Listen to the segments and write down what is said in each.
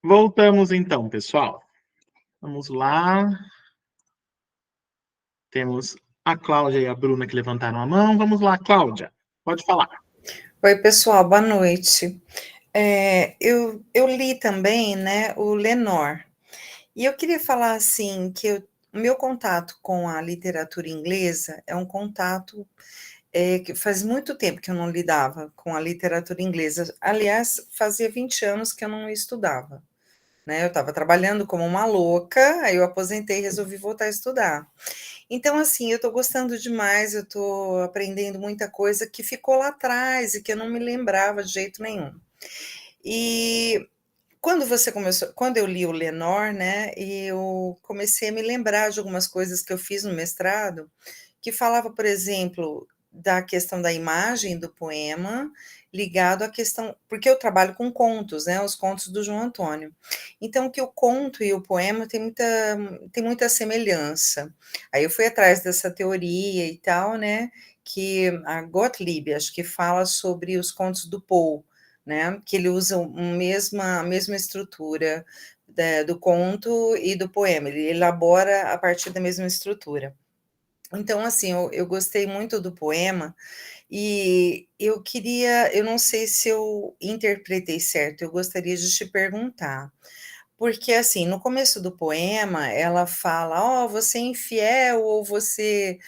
Voltamos então, pessoal. Vamos lá. Temos a Cláudia e a Bruna que levantaram a mão. Vamos lá, Cláudia, pode falar. Oi, pessoal, boa noite. Eu li também, né, o Lenor, e eu queria falar assim que o meu contato com a literatura inglesa é um contato que faz muito tempo que eu não lidava com a literatura inglesa. Aliás, fazia 20 anos que eu não estudava, né? Eu estava trabalhando como uma louca, aí eu aposentei e resolvi voltar a estudar. Então, assim, eu estou gostando demais, eu estou aprendendo muita coisa que ficou lá atrás e que eu não me lembrava de jeito nenhum. E quando eu li o Lenor, né, eu comecei a me lembrar de algumas coisas que eu fiz no mestrado, que falava, por exemplo, da questão da imagem do poema, ligado à questão, porque eu trabalho com contos, né, os contos do João Antônio. Então, que o conto e o poema tem muita semelhança. Aí eu fui atrás dessa teoria e tal, né, que a Gottlieb, acho que fala sobre os contos do Poe, né, que ele usa a mesma estrutura do conto e do poema, ele elabora a partir da mesma estrutura. Então, assim, eu gostei muito do poema e eu não sei se eu interpretei certo, eu gostaria de te perguntar, porque, assim, no começo do poema, ela fala: "Ó, você é infiel ou você,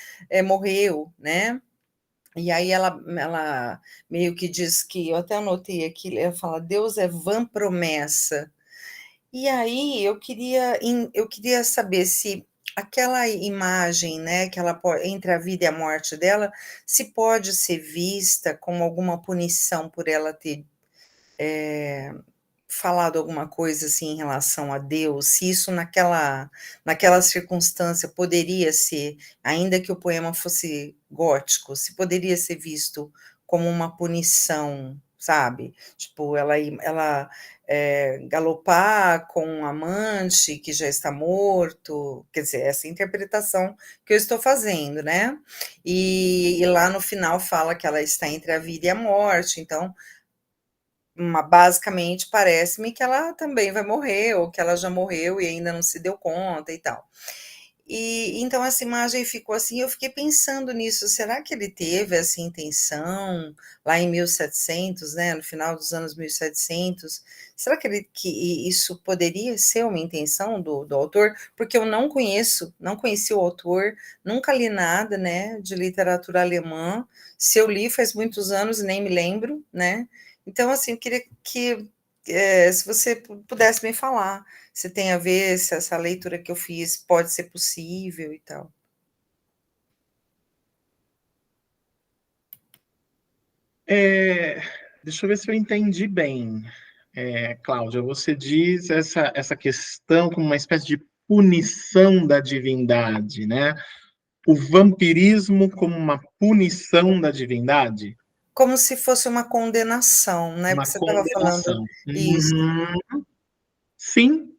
morreu", né, e aí ela meio que diz que eu até anotei aqui, ela fala: "Deus é vã promessa". E aí eu queria saber se aquela imagem, né, que ela po entre a vida e a morte dela, se pode ser vista como alguma punição por ela ter, eh, falado alguma coisa, assim, em relação a Deus, se isso naquela circunstância poderia ser, ainda que o poema fosse gótico, se poderia ser visto como uma punição, sabe? Tipo, galopar com um amante que já está morto, quer dizer, essa interpretação que eu estou fazendo, né? E lá no final fala que ela está entre a vida e a morte, então basicamente parece-me que ela também vai morrer, ou que ela já morreu e ainda não se deu conta e tal. E então essa imagem ficou assim, eu fiquei pensando nisso, será que ele teve essa intenção lá em 1700, né, no final dos anos 1700? Será que isso poderia ser uma intenção do autor? Porque eu não conheci o autor, nunca li nada, né, de literatura alemã. Se eu li faz muitos anos, nem me lembro, né? Então, assim, eu queria que, se você pudesse me falar se tem a ver, se essa leitura que eu fiz pode ser possível e tal. É, deixa eu ver se eu entendi bem. Cláudia, você diz essa questão como uma espécie de punição da divindade, né? O vampirismo como uma punição da divindade? Como se fosse uma condenação, né, Uma porque você estava falando condenação. isso. Sim,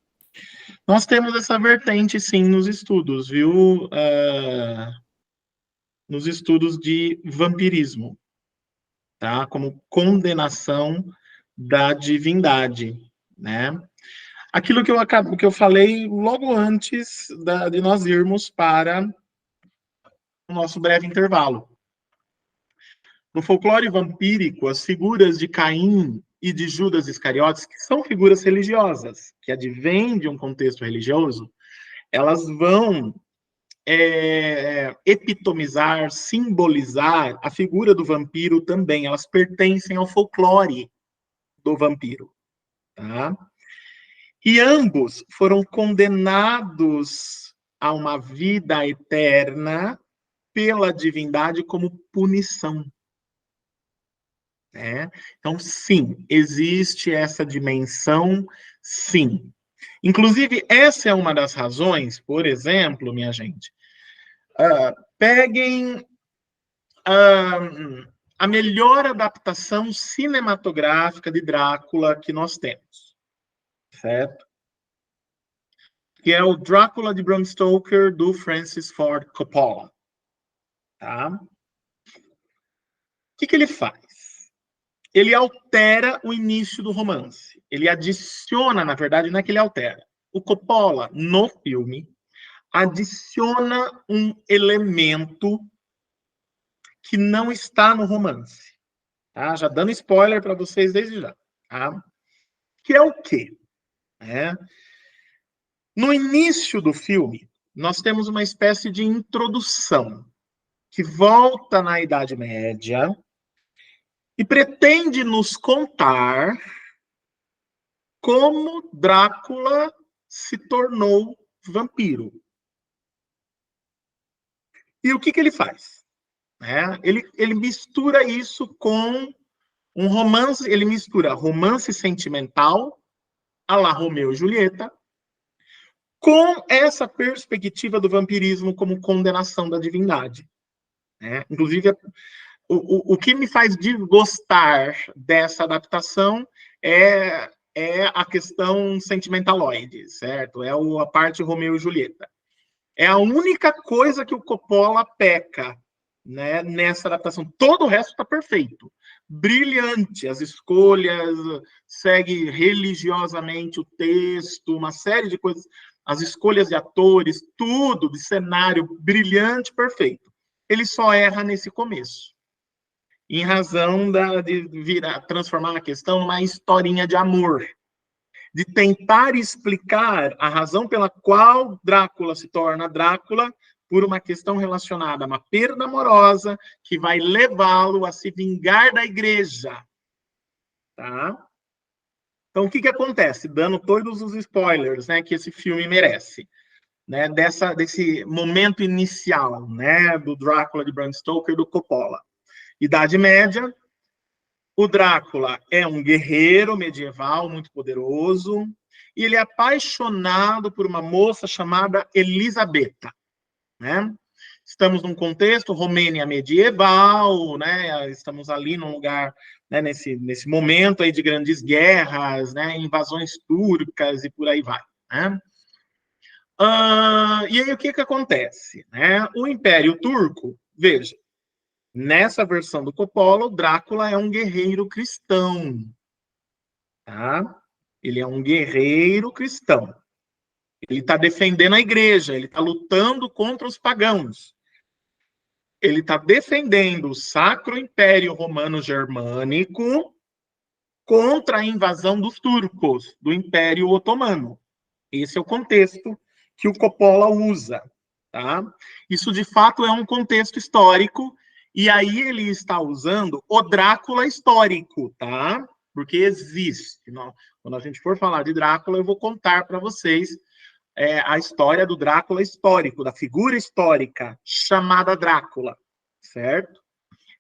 nós temos essa vertente, sim, nos estudos, viu? Nos estudos de vampirismo, tá? Como condenação da divindade, né? Aquilo que eu falei logo antes de nós irmos para o nosso breve intervalo. No folclore vampírico, as figuras de Caim e de Judas Iscariotes, que são figuras religiosas, que advêm de um contexto religioso, elas vão epitomizar, simbolizar a figura do vampiro também. Elas pertencem ao folclore do vampiro. Tá? E ambos foram condenados a uma vida eterna pela divindade como punição. Né? Então, sim, existe essa dimensão, sim. Inclusive, essa é uma das razões, por exemplo, minha gente, peguem a melhor adaptação cinematográfica de Drácula que nós temos, certo? Que é o Drácula de Bram Stoker, do Francis Ford Coppola. Tá? O que ele faz? ele altera o início do romance. Ele adiciona, na verdade, não é que ele altera. O Coppola, no filme, adiciona um elemento que não está no romance. Tá? Já dando spoiler para vocês desde já. Tá? Que é o quê? No início do filme, nós temos uma espécie de introdução que volta na Idade Média e pretende nos contar como Drácula se tornou vampiro. E o que ele faz? Ele mistura isso com um romance, ele mistura romance sentimental, à la Romeu e Julieta, com essa perspectiva do vampirismo como condenação da divindade. Inclusive, o que me faz gostar dessa adaptação é a questão sentimentaloide, certo? A parte Romeu e Julieta. É a única coisa que o Coppola peca, né, nessa adaptação. Todo o resto está perfeito. Brilhante, as escolhas, segue religiosamente o texto, uma série de coisas, as escolhas de atores, tudo, de cenário, brilhante, perfeito. Ele só erra nesse começo, em razão de transformar a questão numa historinha de amor, de tentar explicar a razão pela qual Drácula se torna Drácula por uma questão relacionada a uma perda amorosa que vai levá-lo a se vingar da igreja. Tá? Então, o que acontece? Dando todos os spoilers, né, que esse filme merece, né, desse momento inicial, né, do Drácula de Bram Stoker, do Coppola. Idade Média, o Drácula é um guerreiro medieval muito poderoso e ele é apaixonado por uma moça chamada Elisabetta, né? Estamos num contexto Romênia medieval, né? Estamos ali num lugar, né, nesse momento aí de grandes guerras, né, invasões turcas e por aí vai, né? E aí o que acontece, né? O Império Turco, veja, nessa versão do Coppola, o Drácula é um guerreiro cristão, tá? Ele é um guerreiro cristão. Ele está defendendo a igreja, ele está lutando contra os pagãos. Ele está defendendo o Sacro Império Romano Germânico contra a invasão dos turcos, do Império Otomano. Esse é o contexto que o Coppola usa, tá? Isso, de fato, é um contexto histórico, e aí ele está usando o Drácula histórico, tá? Porque existe. Quando a gente for falar de Drácula, eu vou contar para vocês a história do Drácula histórico, da figura histórica chamada Drácula, certo?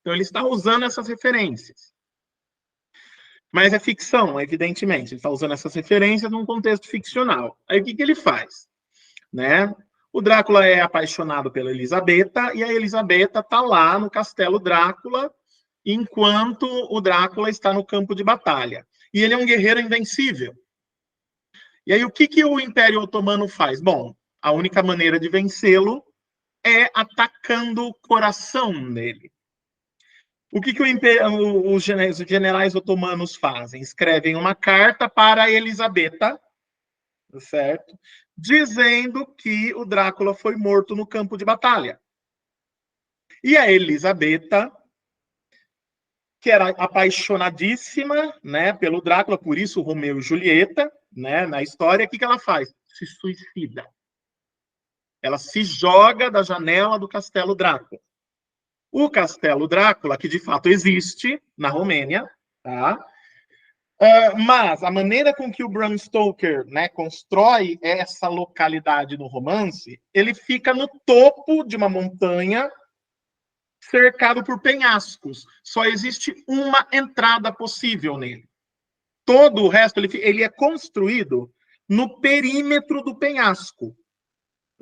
Então, ele está usando essas referências. Mas é ficção, evidentemente. Ele está usando essas referências num contexto ficcional. Aí, o que ele faz? Né? O Drácula é apaixonado pela Elisabetta, e a Elisabetta está lá no Castelo Drácula, enquanto o Drácula está no campo de batalha. E ele é um guerreiro invencível. E aí, o que o Império Otomano faz? Bom, a única maneira de vencê-lo é atacando o coração dele. O que os generais otomanos fazem? Escrevem uma carta para a Elisabetta, certo? Dizendo que o Drácula foi morto no campo de batalha. E a Elisabetta, que era apaixonadíssima, né, pelo Drácula, por isso Romeu e Julieta, né, na história, o que ela faz? Se suicida. Ela se joga da janela do Castelo Drácula. O Castelo Drácula, que de fato existe na Romênia, tá? Mas a maneira com que o Bram Stoker, né, constrói essa localidade no romance, ele fica no topo de uma montanha cercado por penhascos. Só existe uma entrada possível nele. Todo o resto, ele é construído no perímetro do penhasco,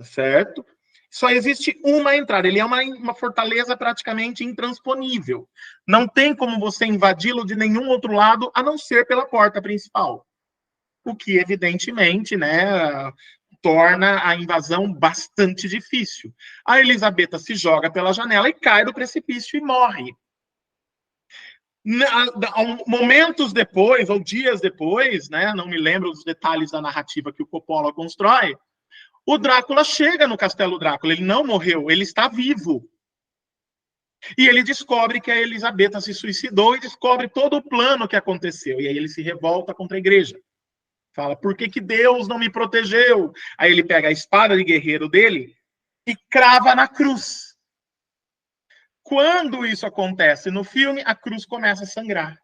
certo? Só existe uma entrada. Ele é uma fortaleza praticamente intransponível. Não tem como você invadi-lo de nenhum outro lado, a não ser pela porta principal. O que, evidentemente, né, torna a invasão bastante difícil. A Elisabetta se joga pela janela e cai do precipício e morre. Momentos depois, ou dias depois, né, não me lembro os detalhes da narrativa que o Coppola constrói, o Drácula chega no Castelo Drácula, ele não morreu, ele está vivo. E ele descobre que a Elisabetta se suicidou e descobre todo o plano que aconteceu. E aí ele se revolta contra a igreja. Fala, por que, que Deus não me protegeu? Aí ele pega a espada de guerreiro dele e crava na cruz. Quando isso acontece no filme, a cruz começa a sangrar.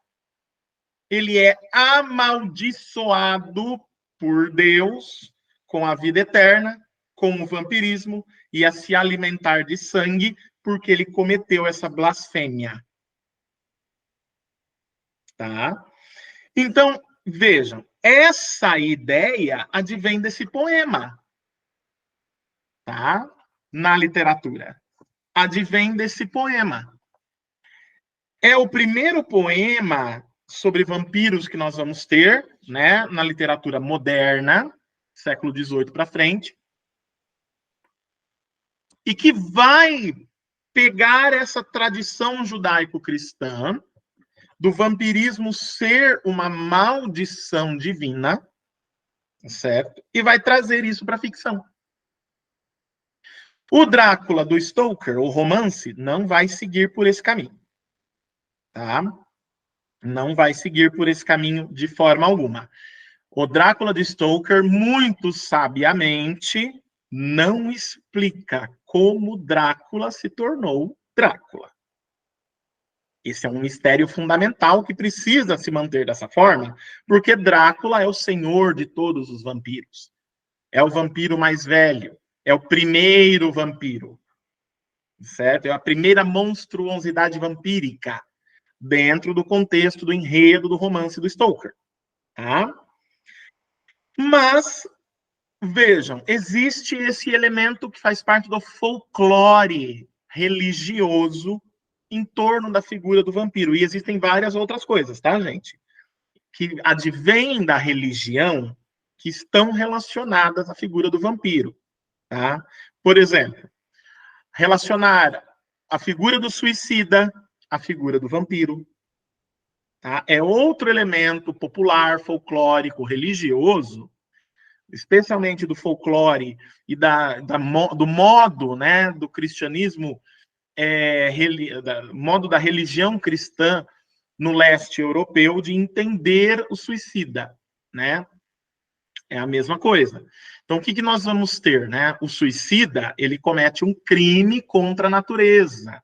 Ele é amaldiçoado por Deus com a vida eterna, com o vampirismo e a se alimentar de sangue, porque ele cometeu essa blasfêmia. Tá? Então, vejam, essa ideia advém desse poema, tá? Na literatura. Advém desse poema. É o primeiro poema sobre vampiros que nós vamos ter, né, na literatura moderna, século XVIII para frente, e que vai pegar essa tradição judaico-cristã do vampirismo ser uma maldição divina, certo? E vai trazer isso para a ficção. O Drácula do Stoker, o romance, não vai seguir por esse caminho, tá? Não vai seguir por esse caminho de forma alguma. O Drácula de Stoker, muito sabiamente, não explica como Drácula se tornou Drácula. Esse é um mistério fundamental que precisa se manter dessa forma, porque Drácula é o senhor de todos os vampiros. É o vampiro mais velho, é o primeiro vampiro, certo? É a primeira monstruosidade vampírica dentro do contexto do enredo do romance do Stoker, tá? Mas, vejam, existe esse elemento que faz parte do folclore religioso em torno da figura do vampiro. E existem várias outras coisas, tá, gente? Que advêm da religião que estão relacionadas à figura do vampiro, tá? Por exemplo, relacionar a figura do suicida à figura do vampiro, tá? É outro elemento popular, folclórico, religioso, especialmente do folclore e do modo, né, do cristianismo, modo da religião cristã no leste europeu de entender o suicida, né? É a mesma coisa. Então, o que nós vamos ter, né? O suicida, ele comete um crime contra a natureza,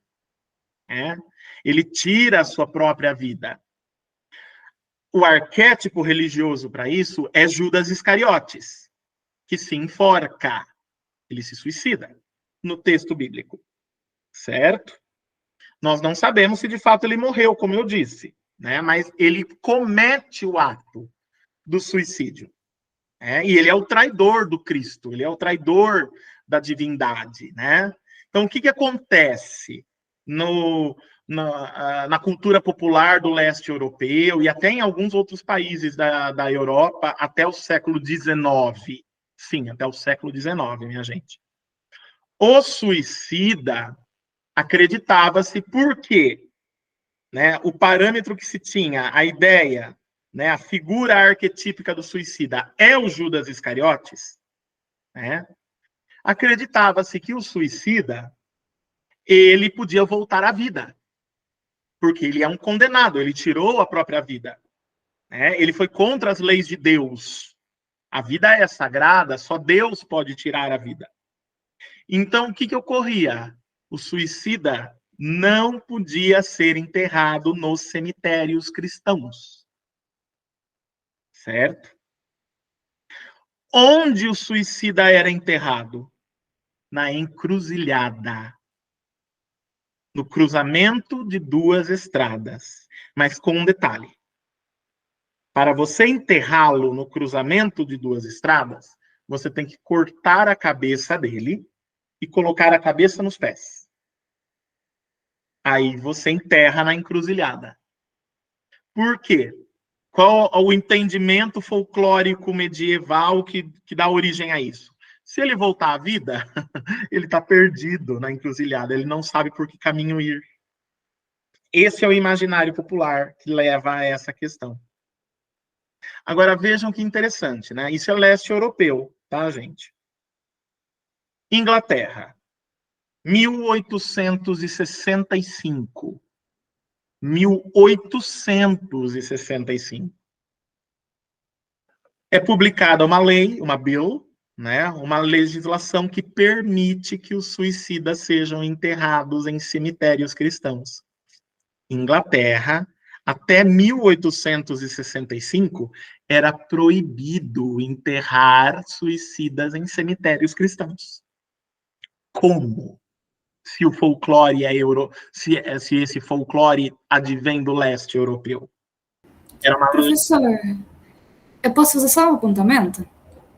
né? Ele tira a sua própria vida. O arquétipo religioso para isso é Judas Iscariotes, que se enforca, ele se suicida no texto bíblico, certo? Nós não sabemos se de fato ele morreu, como eu disse, né? Mas ele comete o ato do suicídio. E ele é o traidor do Cristo, ele é o traidor da divindade, né? Então, o que acontece na cultura popular do leste europeu e até em alguns outros países da Europa até o século XIX? Sim, até o século XIX, minha gente. O suicida acreditava-se por quê? Né? O parâmetro que se tinha, a ideia, né, a figura arquetípica do suicida é o Judas Iscariotes, né? Acreditava-se que o suicida ele podia voltar à vida, porque ele é um condenado, ele tirou a própria vida, né? Ele foi contra as leis de Deus. A vida é sagrada, só Deus pode tirar a vida. Então, o que ocorria? O suicida não podia ser enterrado nos cemitérios cristãos. Certo? Onde o suicida era enterrado? Na encruzilhada. No cruzamento de duas estradas. Mas com um detalhe. Para você enterrá-lo no cruzamento de duas estradas, você tem que cortar a cabeça dele e colocar a cabeça nos pés. Aí você enterra na encruzilhada. Por quê? Qual o entendimento folclórico medieval que dá origem a isso? Se ele voltar à vida, ele está perdido na encruzilhada, ele não sabe por que caminho ir. Esse é o imaginário popular que leva a essa questão. Agora, vejam que interessante, né? Isso é leste europeu, tá, gente? Inglaterra, 1865. 1865. É publicada uma lei, uma bill, né? Uma legislação que permite que os suicidas sejam enterrados em cemitérios cristãos. Inglaterra, até 1865, era proibido enterrar suicidas em cemitérios cristãos. Como? Se o folclore é se esse folclore advém do leste europeu. Era uma lei. Professor, eu posso fazer só um apontamento?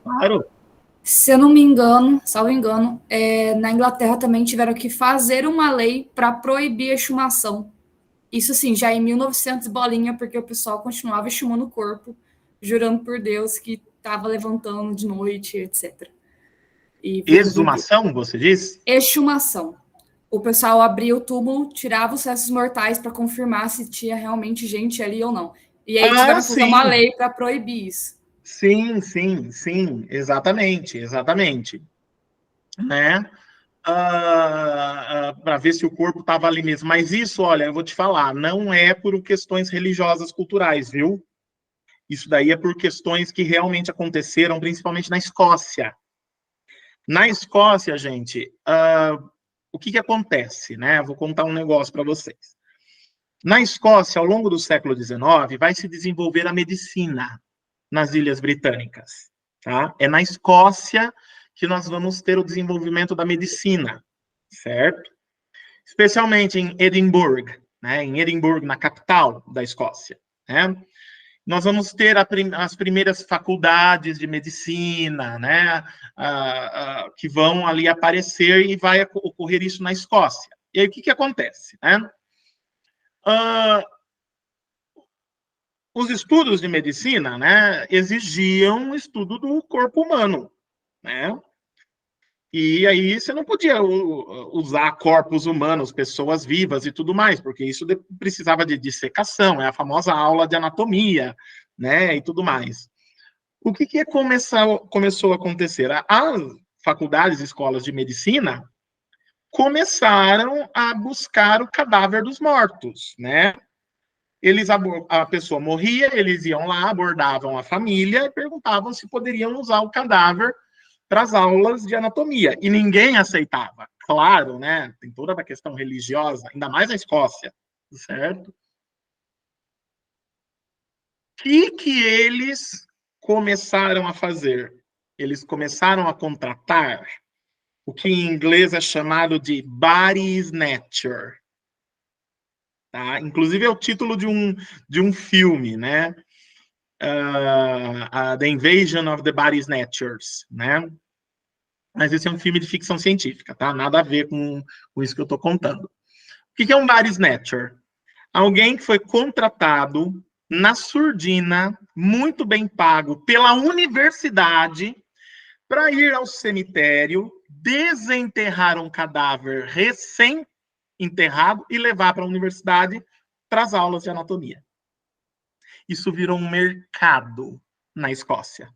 Claro. Se eu não me engano, salvo engano, na Inglaterra também tiveram que fazer uma lei para proibir a exumação. Isso, assim, já em 1900 bolinha, porque o pessoal continuava exumando o corpo, jurando por Deus que estava levantando de noite, etc. Exumação, você diz? Exumação. O pessoal abria o túmulo, tirava os restos mortais para confirmar se tinha realmente gente ali ou não. E aí tiveram que fazer uma lei para proibir isso. Sim, exatamente. Né? Para ver se o corpo estava ali mesmo. Mas isso, olha, eu vou te falar, não é por questões religiosas culturais, viu? Isso daí é por questões que realmente aconteceram, principalmente na Escócia. Na Escócia, gente, o que acontece, né? Vou contar um negócio para vocês. Na Escócia, ao longo do século XIX, vai se desenvolver a medicina nas Ilhas Britânicas. Tá? É na Escócia que nós vamos ter o desenvolvimento da medicina, certo? Especialmente em Edimburgo, né? Em Edimburgo, na capital da Escócia. Né? Nós vamos ter as primeiras faculdades de medicina, né? Que vão ali aparecer e vai ocorrer isso na Escócia. E aí, o que acontece? Né? Os estudos de medicina, né, exigiam um estudo do corpo humano, né? E aí você não podia usar corpos humanos, pessoas vivas e tudo mais, porque isso precisava de dissecação, é a famosa aula de anatomia, né, e tudo mais. O que começou a acontecer? As faculdades e escolas de medicina começaram a buscar o cadáver dos mortos, né? A pessoa morria, eles iam lá, abordavam a família e perguntavam se poderiam usar o cadáver para as aulas de anatomia. E ninguém aceitava. Claro, né? Tem toda a questão religiosa, ainda mais na Escócia, certo? O que eles começaram a fazer? Eles começaram a contratar o que em inglês é chamado de body snatcher. Tá? Inclusive é o título de um filme, né? The Invasion of the Body Snatchers, né? Mas esse é um filme de ficção científica, tá? Nada a ver com isso que eu estou contando. O que é um body snatcher? Alguém que foi contratado na surdina, muito bem pago pela universidade, para ir ao cemitério, desenterrar um cadáver recém-enterrado e levar para a universidade para as aulas de anatomia. Isso virou um mercado na Escócia.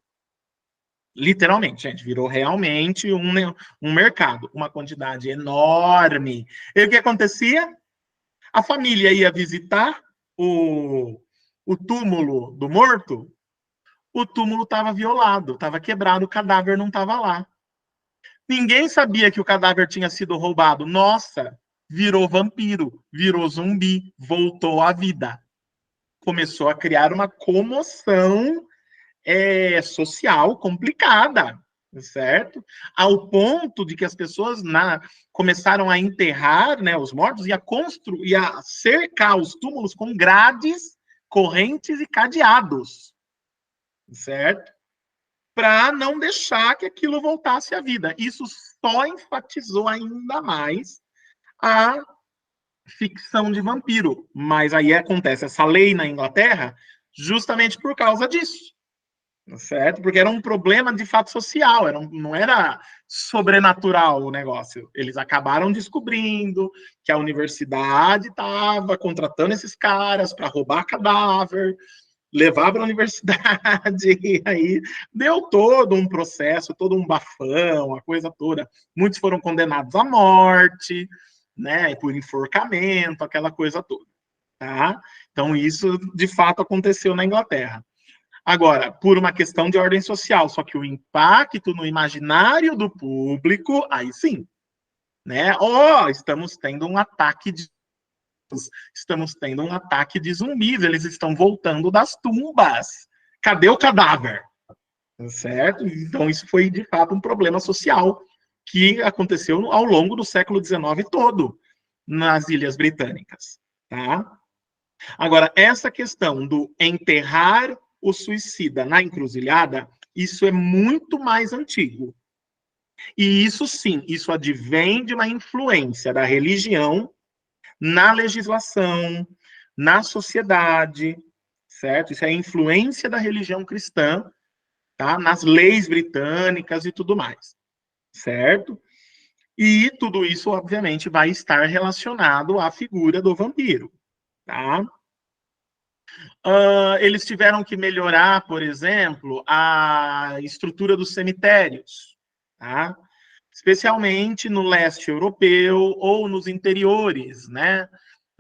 Literalmente, gente, virou realmente um mercado, uma quantidade enorme. E o que acontecia? A família ia visitar o túmulo do morto, o túmulo estava violado, estava quebrado, o cadáver não estava lá. Ninguém sabia que o cadáver tinha sido roubado. Nossa, virou vampiro, virou zumbi, voltou à vida. Começou a criar uma comoção social complicada, certo? Ao ponto de que as pessoas começaram a enterrar, né, os mortos e a cercar os túmulos com grades, correntes e cadeados, certo? Para não deixar que aquilo voltasse à vida. Isso só enfatizou ainda mais a ficção de vampiro. Mas aí acontece essa lei na Inglaterra justamente por causa disso. certo? Porque era um problema de fato social, não era sobrenatural o negócio. Eles acabaram descobrindo que a universidade estava contratando esses caras para roubar cadáver, levar para a universidade, e aí deu todo um processo, todo um bafão, a coisa toda. Muitos foram condenados à morte, né, por enforcamento, aquela coisa toda. Tá? Então, isso de fato aconteceu na Inglaterra. Agora, por uma questão de ordem social, só que o impacto no imaginário do público, aí sim, né? Estamos tendo um ataque de zumbis, eles estão voltando das tumbas. Cadê o cadáver? Certo? Então, isso foi de fato um problema social que aconteceu ao longo do século XIX todo nas Ilhas Britânicas, tá? Agora, essa questão do enterrar o suicida na encruzilhada, isso é muito mais antigo. E isso sim, isso advém de uma influência da religião na legislação, na sociedade, certo? Isso é a influência da religião cristã, tá? Nas leis britânicas e tudo mais, certo? E tudo isso, obviamente, vai estar relacionado à figura do vampiro, tá? Eles tiveram que melhorar, por exemplo, a estrutura dos cemitérios, tá? Especialmente no leste europeu ou nos interiores, né?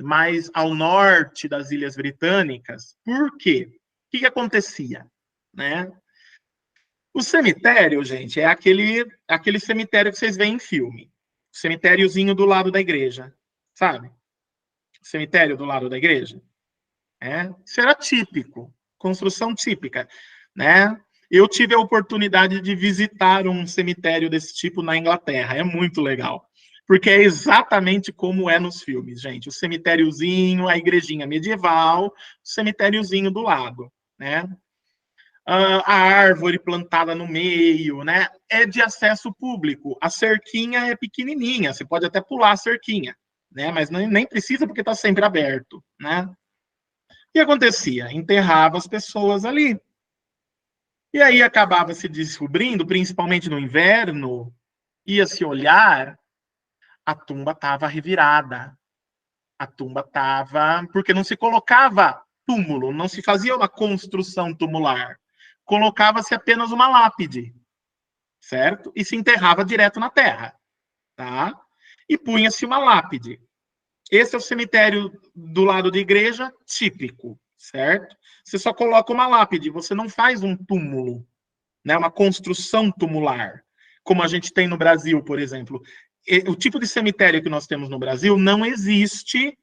Mais ao norte das Ilhas Britânicas. Por quê? O que acontecia, né? O cemitério, gente, é aquele cemitério que vocês veem em filme. O cemitériozinho do lado da igreja, sabe? O cemitério do lado da igreja. Isso era típico, construção típica, né? Eu tive a oportunidade de visitar um cemitério desse tipo na Inglaterra, é muito legal, porque é exatamente como é nos filmes, gente. O cemitériozinho, a igrejinha medieval, o cemitériozinho do lado, né? A árvore plantada no meio, né? É de acesso público. A cerquinha é pequenininha, você pode até pular a cerquinha, né? Mas nem precisa porque está sempre aberto, né? O que acontecia? Enterrava as pessoas ali. E aí acabava se descobrindo, principalmente no inverno, ia se olhar, a tumba estava revirada. A tumba estava. Porque não se colocava túmulo, não se fazia uma construção tumular. Colocava-se apenas uma lápide, certo? E se enterrava direto na terra, tá? E punha-se uma lápide. Esse é o cemitério do lado da igreja típico, certo? Você só coloca uma lápide, você não faz um túmulo, né? Uma construção tumular, como a gente tem no Brasil, por exemplo. O tipo de cemitério que nós temos no Brasil não existe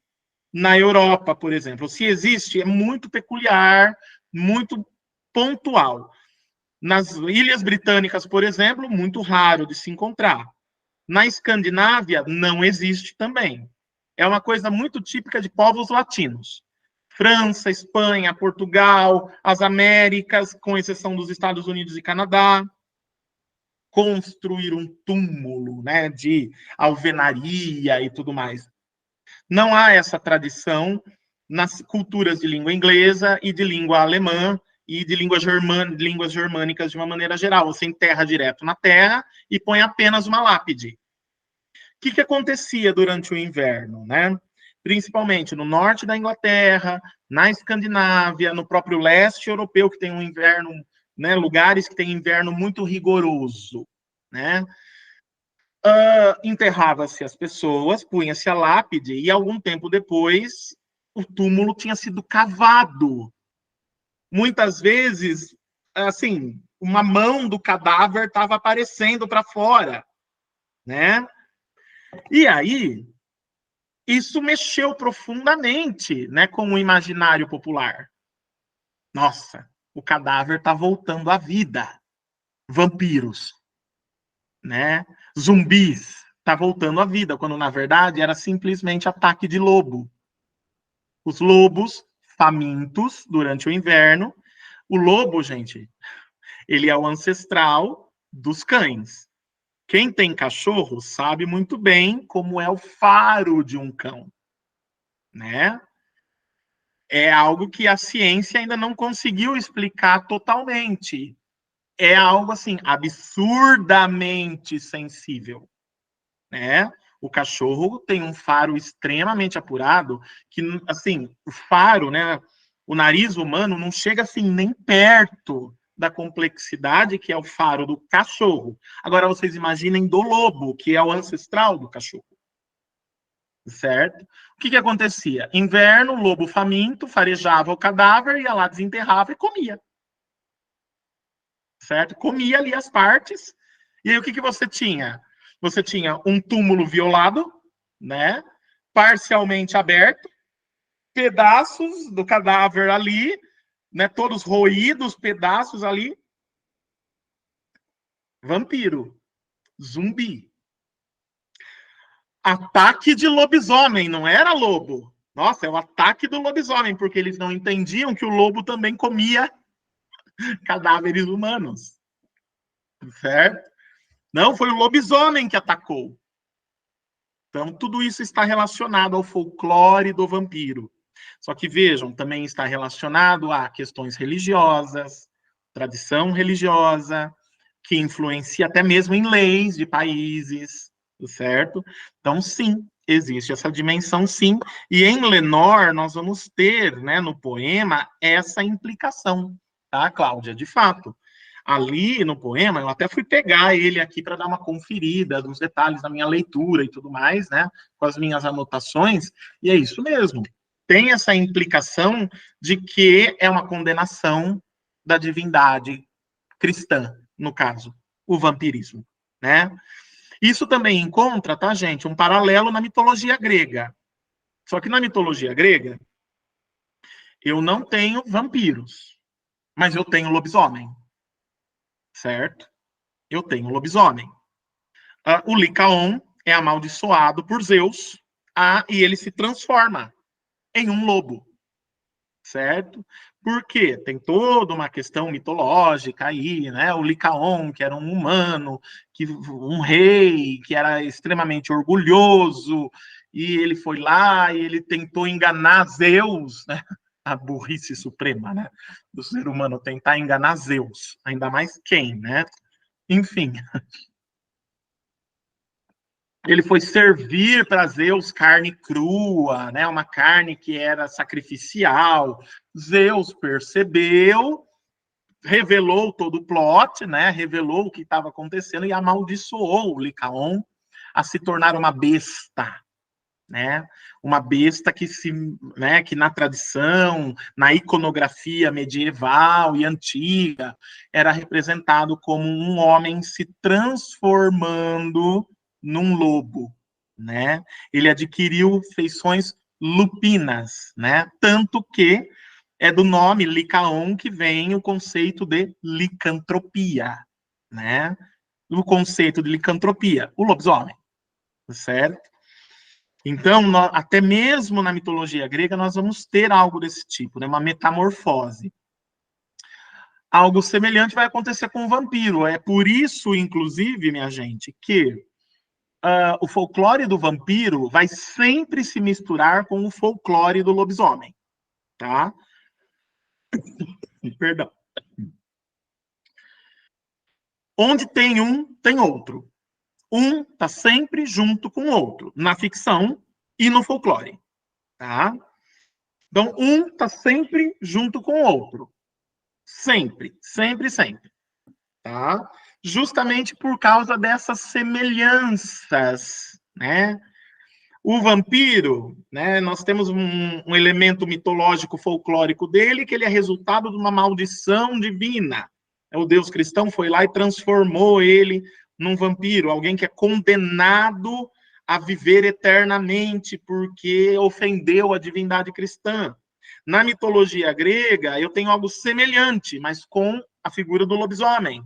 na Europa, por exemplo. Se existe, é muito peculiar, muito pontual. Nas Ilhas Britânicas, por exemplo, muito raro de se encontrar. Na Escandinávia, não existe também. É uma coisa muito típica de povos latinos. França, Espanha, Portugal, as Américas, com exceção dos Estados Unidos e Canadá. Construir um túmulo, né, de alvenaria e tudo mais. Não há essa tradição nas culturas de língua inglesa e de língua alemã e de línguas germânicas de uma maneira geral. Você enterra direto na terra e põe apenas uma lápide. O que acontecia durante o inverno, né? Principalmente no norte da Inglaterra, na Escandinávia, no próprio leste europeu, que tem um inverno, né, lugares que tem inverno muito rigoroso, né? Enterrava-se as pessoas, punha-se a lápide, e algum tempo depois o túmulo tinha sido cavado. Muitas vezes, assim, uma mão do cadáver estava aparecendo para fora, né? E aí, isso mexeu profundamente, né, com o imaginário popular. Nossa, o cadáver está voltando à vida. Vampiros, né? Zumbis, está voltando à vida, quando na verdade era simplesmente ataque de lobo. Os lobos famintos durante o inverno. O lobo, gente, ele é o ancestral dos cães. Quem tem cachorro sabe muito bem como é o faro de um cão, né? É algo que a ciência ainda não conseguiu explicar totalmente. É algo, assim, absurdamente sensível, né? O cachorro tem um faro extremamente apurado, que, assim, o faro, né? O nariz humano não chega, assim, nem perto da complexidade que é o faro do cachorro. Agora, vocês imaginem do lobo, que é o ancestral do cachorro. Certo? O que acontecia? Inverno, lobo faminto, farejava o cadáver, ia lá, desenterrava e comia. Certo? Comia ali as partes. E aí o que você tinha? Você tinha um túmulo violado, né? Parcialmente aberto, pedaços do cadáver ali, né? Todos roídos, pedaços ali. Vampiro, zumbi. Ataque de lobisomem, não era lobo. Nossa, é o ataque do lobisomem, porque eles não entendiam que o lobo também comia cadáveres humanos. Certo? Não, foi o lobisomem que atacou. Então, tudo isso está relacionado ao folclore do vampiro. Só que, vejam, também está relacionado a questões religiosas, tradição religiosa, que influencia até mesmo em leis de países, certo? Então, sim, existe essa dimensão, sim. E em Lenor, nós vamos ter, né, no poema, essa implicação, tá, Cláudia? De fato. Ali no poema, eu até fui pegar ele aqui para dar uma conferida dos detalhes da minha leitura e tudo mais, né, com as minhas anotações, e é isso mesmo. Tem essa implicação de que é uma condenação da divindade cristã, no caso, o vampirismo, né? Isso também encontra, tá, gente, um paralelo na mitologia grega. Só que na mitologia grega, eu não tenho vampiros, mas eu tenho lobisomem, certo? Eu tenho lobisomem. O Licaon é amaldiçoado por Zeus, e ele se transforma em um lobo, certo? Por quê? Tem toda uma questão mitológica aí, né? O Licaon, que era um humano, um rei, que era extremamente orgulhoso, e ele foi lá e ele tentou enganar Zeus, né? A burrice suprema, né? Do ser humano tentar enganar Zeus, ainda mais quem, né? Enfim, ele foi servir para Zeus carne crua, né? Uma carne que era sacrificial. Zeus percebeu, revelou todo o plot, né? Revelou o que estava acontecendo e amaldiçoou o Licaon a se tornar uma besta, né? Uma besta que né, que na tradição, na iconografia medieval e antiga, era representado como um homem se transformando num lobo, né? Ele adquiriu feições lupinas, né? Tanto que é do nome Licaon que vem o conceito de licantropia, né? O conceito de licantropia, o lobisomem, certo? Então, até mesmo na mitologia grega, nós vamos ter algo desse tipo, né? Uma metamorfose. Algo semelhante vai acontecer com o vampiro. É por isso, inclusive, minha gente, que o folclore do vampiro vai sempre se misturar com o folclore do lobisomem, tá? Perdão. Onde tem um, tem outro. Um está sempre junto com o outro, na ficção e no folclore, tá? Então, um está sempre junto com o outro. Sempre, sempre, sempre. Tá? Justamente por causa dessas semelhanças, né? O vampiro, né? Nós temos um elemento mitológico folclórico dele, que ele é resultado de uma maldição divina. O Deus cristão foi lá e transformou ele num vampiro, alguém que é condenado a viver eternamente porque ofendeu a divindade cristã. Na mitologia grega, eu tenho algo semelhante, mas com a figura do lobisomem.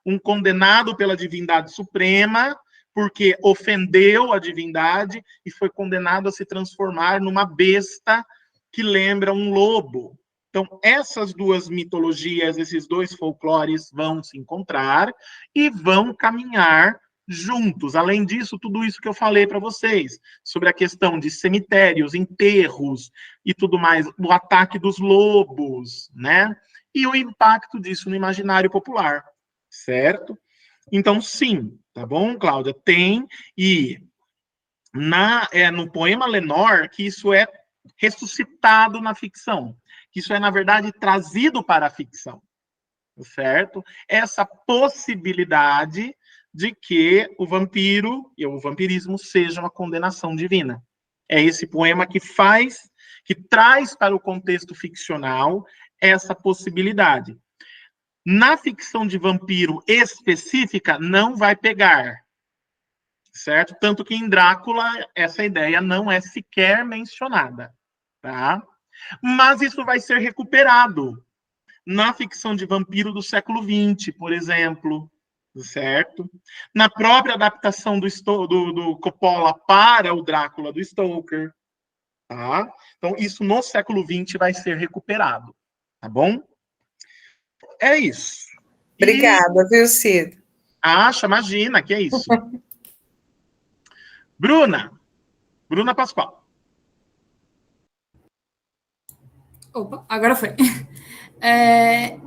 Um condenado pela divindade suprema, porque ofendeu a divindade e foi condenado a se transformar numa besta que lembra um lobo. Então, essas duas mitologias, esses dois folclores vão se encontrar e vão caminhar juntos. Além disso, tudo isso que eu falei para vocês, sobre a questão de cemitérios, enterros e tudo mais, o ataque dos lobos, né? E o impacto disso no imaginário popular, certo? Então, sim, tá bom, Cláudia? Tem, e no poema Lenor, que isso é ressuscitado na ficção, que isso é, na verdade, trazido para a ficção, certo? Essa possibilidade de que o vampiro e o vampirismo seja uma condenação divina. É esse poema que traz para o contexto ficcional essa possibilidade. Na ficção de vampiro específica, não vai pegar, certo? Tanto que em Drácula, essa ideia não é sequer mencionada, tá? Mas isso vai ser recuperado na ficção de vampiro do século XX, por exemplo, certo? Na própria adaptação do Coppola para o Drácula do Stoker, tá? Então, isso no século XX vai ser recuperado, tá bom? É isso. Obrigada, viu, Cid? Acha, imagina, que é isso. Bruna Pascoal. Opa, agora foi.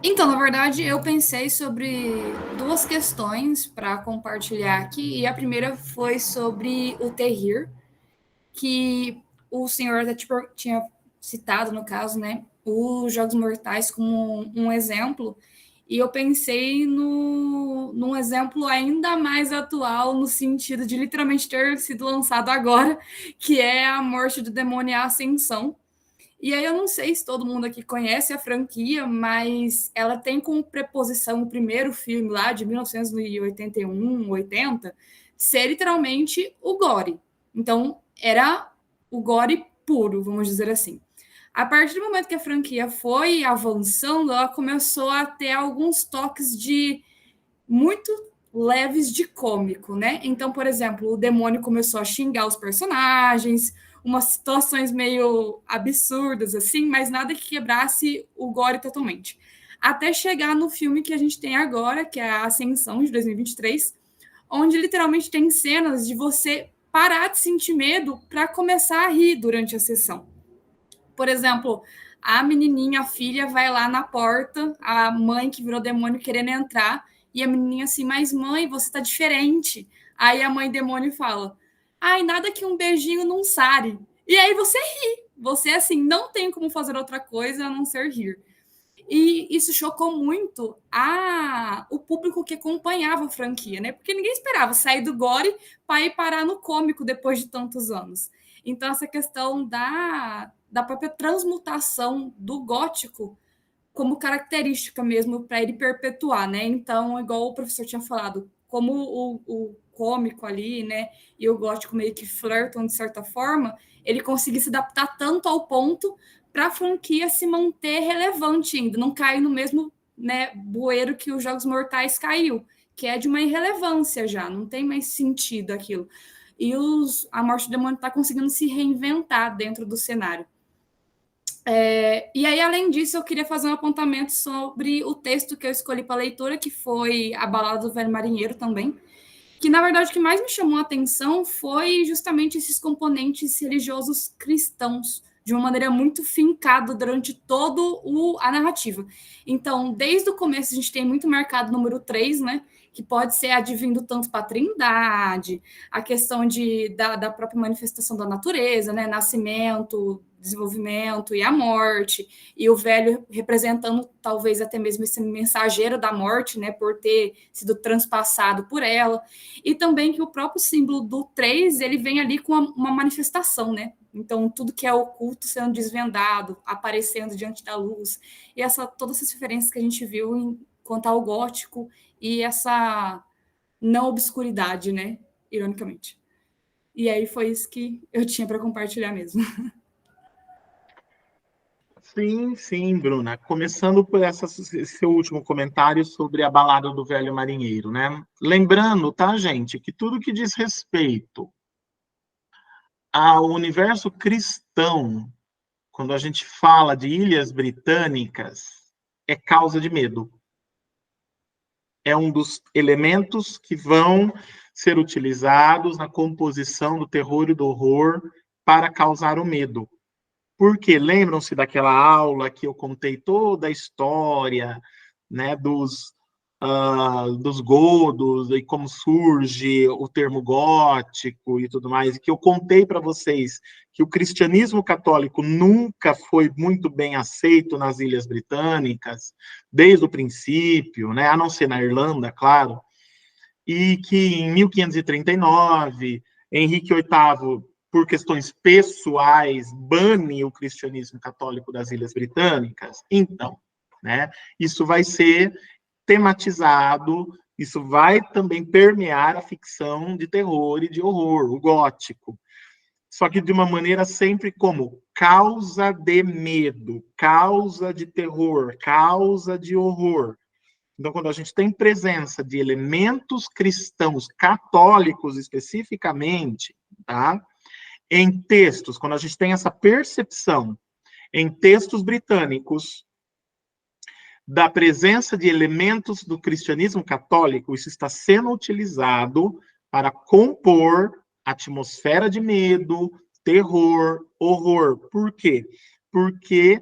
Então, na verdade, eu pensei sobre duas questões para compartilhar aqui, e a primeira foi sobre o terrir, que o senhor até tinha citado, no caso, né, os Jogos Mortais como um exemplo, e eu pensei num exemplo ainda mais atual, no sentido de literalmente ter sido lançado agora, que é a Morte do Demônio e a Ascensão. E aí eu não sei se todo mundo aqui conhece a franquia, mas ela tem como preposição o primeiro filme lá de 1981, 80, ser literalmente o gore. Então, era o gore puro, vamos dizer assim. A partir do momento que a franquia foi avançando, ela começou a ter alguns toques de muito leves de cômico, né? Então, por exemplo, o demônio começou a xingar os personagens, umas situações meio absurdas, assim, mas nada que quebrasse o gore totalmente. Até chegar no filme que a gente tem agora, que é a Ascensão, de 2023, onde literalmente tem cenas de você parar de sentir medo para começar a rir durante a sessão. Por exemplo, a menininha, a filha, vai lá na porta, a mãe que virou demônio querendo entrar, e a menininha assim, mas mãe, você tá diferente. Aí a mãe demônio fala, ai, nada que um beijinho não sare. E aí você ri. Você, assim, não tem como fazer outra coisa a não ser rir. E isso chocou muito o público que acompanhava a franquia, né? Porque ninguém esperava sair do gore para ir parar no cômico depois de tantos anos. Então, essa questão da própria transmutação do gótico como característica mesmo para ele perpetuar, né? Então, igual o professor tinha falado, como o cômico ali, né, e o gótico meio que flertam de certa forma, ele conseguiu se adaptar tanto ao ponto para a franquia se manter relevante ainda, não cair no mesmo, né, bueiro que os Jogos Mortais caiu, que é de uma irrelevância já, não tem mais sentido aquilo. E a Morte do Demônio está conseguindo se reinventar dentro do cenário. E aí, além disso, eu queria fazer um apontamento sobre o texto que eu escolhi para a leitura, que foi A Balada do Velho Marinheiro também, que, na verdade, o que mais me chamou a atenção foi justamente esses componentes religiosos cristãos, de uma maneira muito fincada durante toda a narrativa. Então, desde o começo, a gente tem muito marcado o número 3, né? Que pode ser advindo tanto para a Trindade, a questão da própria manifestação da natureza, né? Nascimento, desenvolvimento e a morte, e o velho representando talvez até mesmo esse mensageiro da morte, né? Por ter sido transpassado por ela, e também que o próprio símbolo do 3, ele vem ali com uma manifestação, né? Então, tudo que é oculto sendo desvendado, aparecendo diante da luz, e todas essas referências que a gente viu quanto ao gótico e essa não obscuridade, né? Ironicamente. E aí foi isso que eu tinha para compartilhar mesmo. Sim, Bruna. Começando por esse seu último comentário sobre a Balada do Velho Marinheiro, né? Lembrando, tá, gente, que tudo que diz respeito ao universo cristão, quando a gente fala de ilhas britânicas, é causa de medo. É um dos elementos que vão ser utilizados na composição do terror e do horror para causar o medo. Porque lembram-se daquela aula que eu contei toda a história, né, dos godos e como surge o termo gótico e tudo mais, e que eu contei para vocês que o cristianismo católico nunca foi muito bem aceito nas Ilhas Britânicas, desde o princípio, né, a não ser na Irlanda, claro, e que em 1539, Henrique VIII, por questões pessoais, bane o cristianismo católico das Ilhas Britânicas. Então, né, isso vai ser tematizado, isso vai também permear a ficção de terror e de horror, o gótico. Só que de uma maneira sempre como causa de medo, causa de terror, causa de horror. Então, quando a gente tem presença de elementos cristãos, católicos especificamente, tá? Em textos, quando a gente tem essa percepção em textos britânicos, da presença de elementos do cristianismo católico, isso está sendo utilizado para compor atmosfera de medo, terror, horror. Por quê? Porque,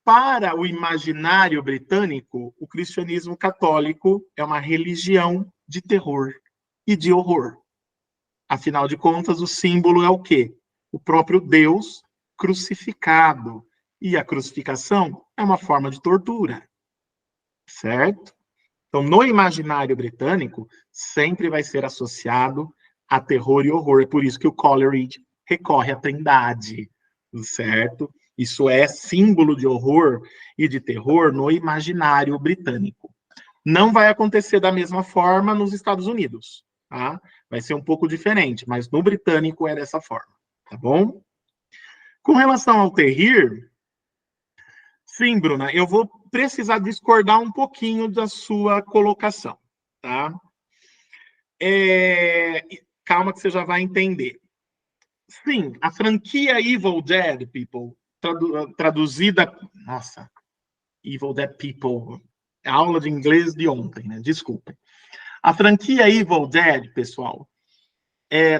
para o imaginário britânico, o cristianismo católico é uma religião de terror e de horror. Afinal de contas, o símbolo é o quê? O próprio Deus crucificado. E a crucificação é uma forma de tortura. Certo? Então, no imaginário britânico, sempre vai ser associado a terror e horror. É por isso que o Coleridge recorre à Trindade, certo? Isso é símbolo de horror e de terror no imaginário britânico. Não vai acontecer da mesma forma nos Estados Unidos, tá? Vai ser um pouco diferente, mas no britânico é dessa forma, tá bom? Com relação ao terrir, sim, Bruna, eu vou precisar discordar um pouquinho da sua colocação, tá? Calma que você já vai entender. Sim, a franquia Evil Dead People, traduzida... Nossa, Evil Dead People, a aula de inglês de ontem, né? Desculpem. A franquia Evil Dead, pessoal,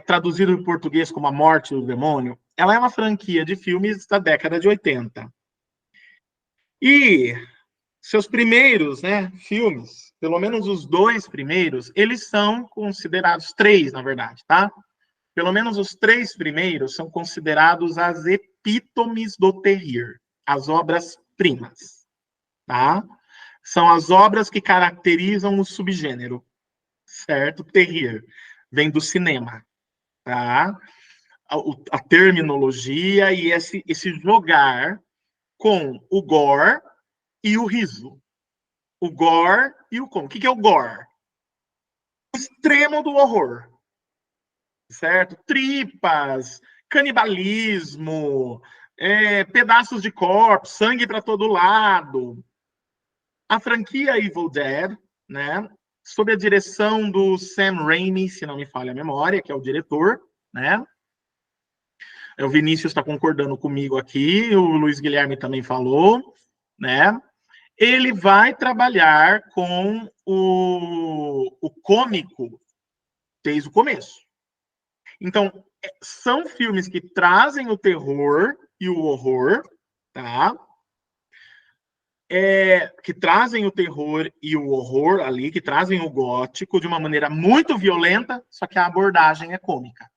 traduzida em português como A Morte do Demônio, ela é uma franquia de filmes da década de 80. E seus primeiros, né, filmes, pelo menos os 2 primeiros, eles são considerados 3, na verdade, tá? Pelo menos os 3 primeiros são considerados as epítomes do terrir, as obras-primas, tá? São as obras que caracterizam o subgênero, certo? Terrir vem do cinema, tá? A terminologia e esse jogar com o gore e o riso. O gore e o como. O que é o gore? O extremo do horror. Certo? Tripas, canibalismo, pedaços de corpo, sangue para todo lado. A franquia Evil Dead, né, sob a direção do Sam Raimi, se não me falha a memória, que é o diretor, né? O Vinícius está concordando comigo aqui, o Luiz Guilherme também falou, né? Ele vai trabalhar com o cômico desde o começo. Então, são filmes que trazem o terror e o horror, tá? Que trazem o terror e o horror ali, que trazem o gótico de uma maneira muito violenta, só que a abordagem é cômica,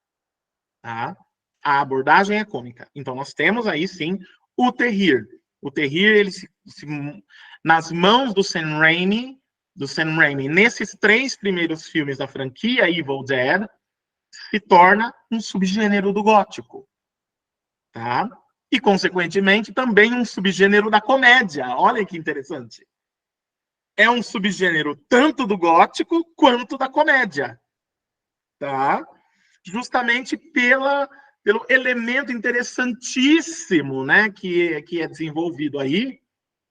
tá? A abordagem é cômica. Então, nós temos aí, sim, o terrir. O terrir, ele nas mãos do Sam Raimi, nesses 3 primeiros filmes da franquia Evil Dead, se torna um subgênero do gótico, tá? E, consequentemente, também um subgênero da comédia. Olha que interessante. É um subgênero tanto do gótico quanto da comédia, tá? Justamente pelo elemento interessantíssimo, né, que é desenvolvido aí,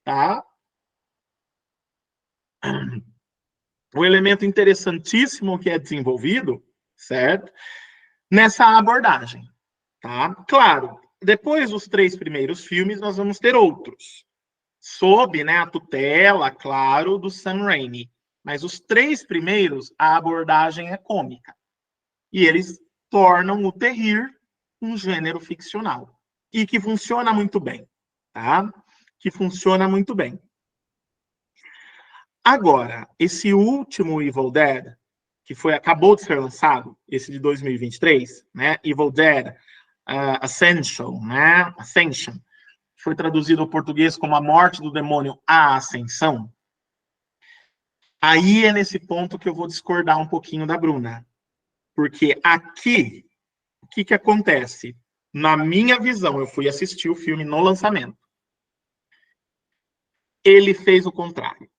tá? O elemento interessantíssimo que é desenvolvido, certo? Nessa abordagem, tá? Claro, depois dos 3 primeiros filmes, nós vamos ter outros, sob, né, a tutela, claro, do Sam Raimi. Mas os 3 primeiros, a abordagem é cômica, E eles tornam o terrir um gênero ficcional. E que funciona muito bem, tá? Que funciona muito bem. Agora, esse último Evil Dead, que acabou de ser lançado, esse de 2023, né? Evil Dead Ascension, né? Ascension, foi traduzido ao português como A Morte do Demônio, a Ascensão. Aí é nesse ponto que eu vou discordar um pouquinho da Bruna. Porque aqui, o que acontece? Na minha visão, eu fui assistir o filme no lançamento. Ele fez o contrário.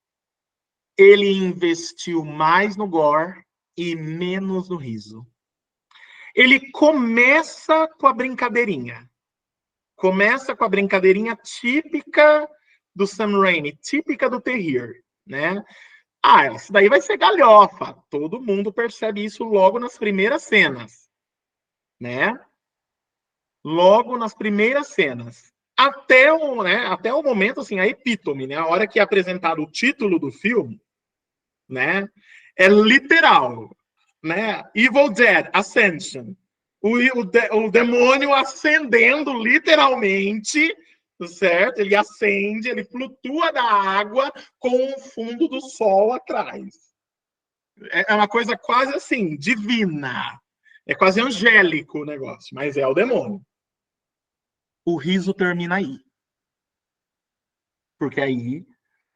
Ele investiu mais no gore e menos no riso. Ele começa com a brincadeirinha. Começa com a brincadeirinha típica do Sam Raimi, típica do terrir, né? Isso daí vai ser galhofa. Todo mundo percebe isso logo nas primeiras cenas, né? Logo nas primeiras cenas. Até o momento, assim, a epítome, né? A hora que é apresentado o título do filme, né? É literal, né? Evil Dead, Ascension. O demônio ascendendo, literalmente, certo? Ele acende, ele flutua da água com o fundo do sol atrás. É uma coisa quase assim, divina. É quase angélico o negócio, mas é o demônio. O riso termina aí. Porque aí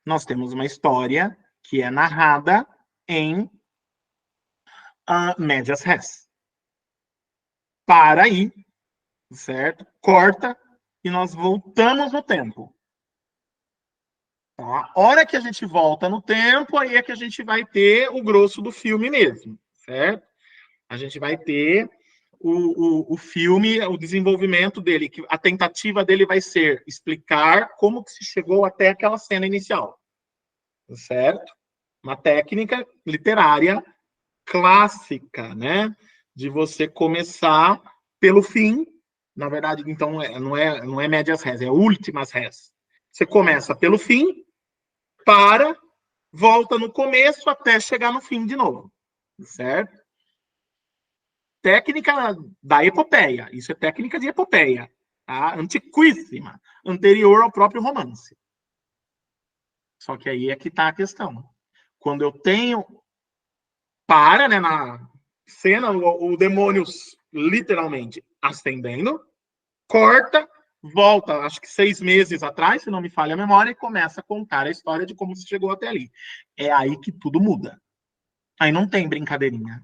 nós temos uma história que é narrada em médias res. Para aí, certo? Corta e nós voltamos no tempo. Então, a hora que a gente volta no tempo, aí é que a gente vai ter o grosso do filme mesmo, certo? A gente vai ter o filme, o desenvolvimento dele, que a tentativa dele vai ser explicar como que se chegou até aquela cena inicial, certo? Uma técnica literária clássica, né? De você começar pelo fim, na verdade, então, não é médias res, é últimas res. Você começa pelo fim, volta no começo até chegar no fim de novo, certo? Técnica da epopeia, isso é técnica de epopeia, tá? Antiquíssima, anterior ao próprio romance. Só que aí é que está a questão. Quando eu tenho, né, na cena, o demônio literalmente ascendendo, corta, volta, acho que 6 meses atrás, se não me falha a memória, e começa a contar a história de como se chegou até ali. É aí que tudo muda. Aí não tem brincadeirinha.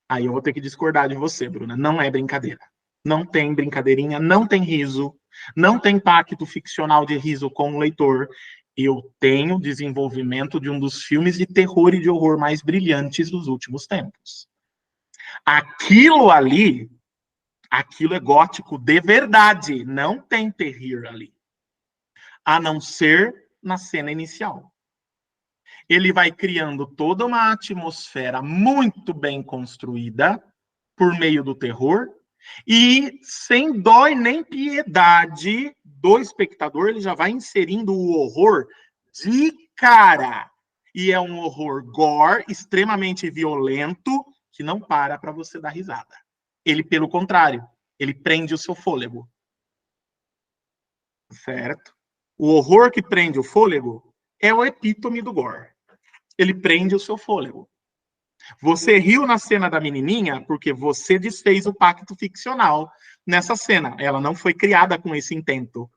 Aí eu vou ter que discordar de você, Bruna. Não é brincadeira. Não tem brincadeirinha, não tem riso, não tem pacto ficcional de riso com o leitor. Eu tenho desenvolvimento de um dos filmes de terror e de horror mais brilhantes dos últimos tempos. Aquilo ali, aquilo é gótico de verdade. Não tem terrir ali. A não ser na cena inicial. Ele vai criando toda uma atmosfera muito bem construída por meio do terror e sem dó e nem piedade do espectador, ele já vai inserindo o horror de cara. E é um horror gore, extremamente violento, que não para você dar risada. Ele, pelo contrário, ele prende o seu fôlego. Certo? O horror que prende o fôlego é o epítome do gore. Ele prende o seu fôlego. Você riu na cena da menininha porque você desfez o pacto ficcional nessa cena. Ela não foi criada com esse intento.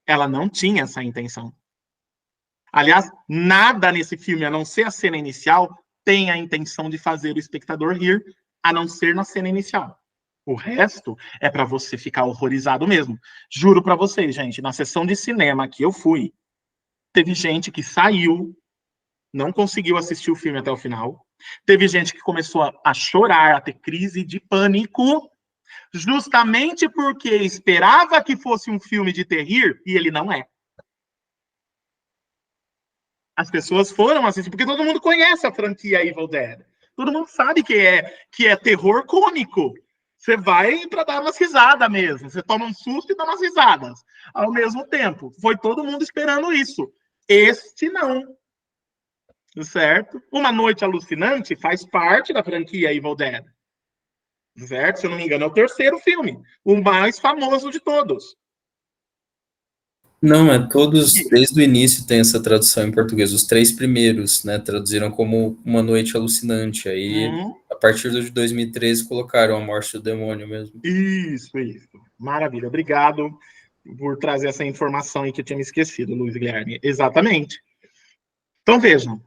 Ela não tinha essa intenção. Aliás, nada nesse filme, a não ser a cena inicial, tem a intenção de fazer o espectador rir, a não ser na cena inicial. O resto é para você ficar horrorizado mesmo. Juro para vocês, gente, na sessão de cinema que eu fui, teve gente que saiu, não conseguiu assistir o filme até o final. Teve gente que começou a chorar, a ter crise de pânico, justamente porque esperava que fosse um filme de terrir e ele não é. As pessoas foram assistir, porque todo mundo conhece a franquia Evil Dead. Todo mundo sabe que é terror cômico. Você vai para dar umas risadas mesmo. Você toma um susto e dá umas risadas. Ao mesmo tempo. Foi todo mundo esperando isso. Este não. Certo? Uma Noite Alucinante faz parte da franquia Evil Dead. certo? Se eu não me engano, é o terceiro filme, o mais famoso de todos. Não, todos, desde o início tem essa tradução em português. Os 3 primeiros, né, traduziram como Uma Noite Alucinante. Aí, a partir de 2013, colocaram A Morte do Demônio mesmo. Isso. Maravilha. Obrigado por trazer essa informação aí que eu tinha me esquecido, Luiz Guilherme. Exatamente. Então, vejam.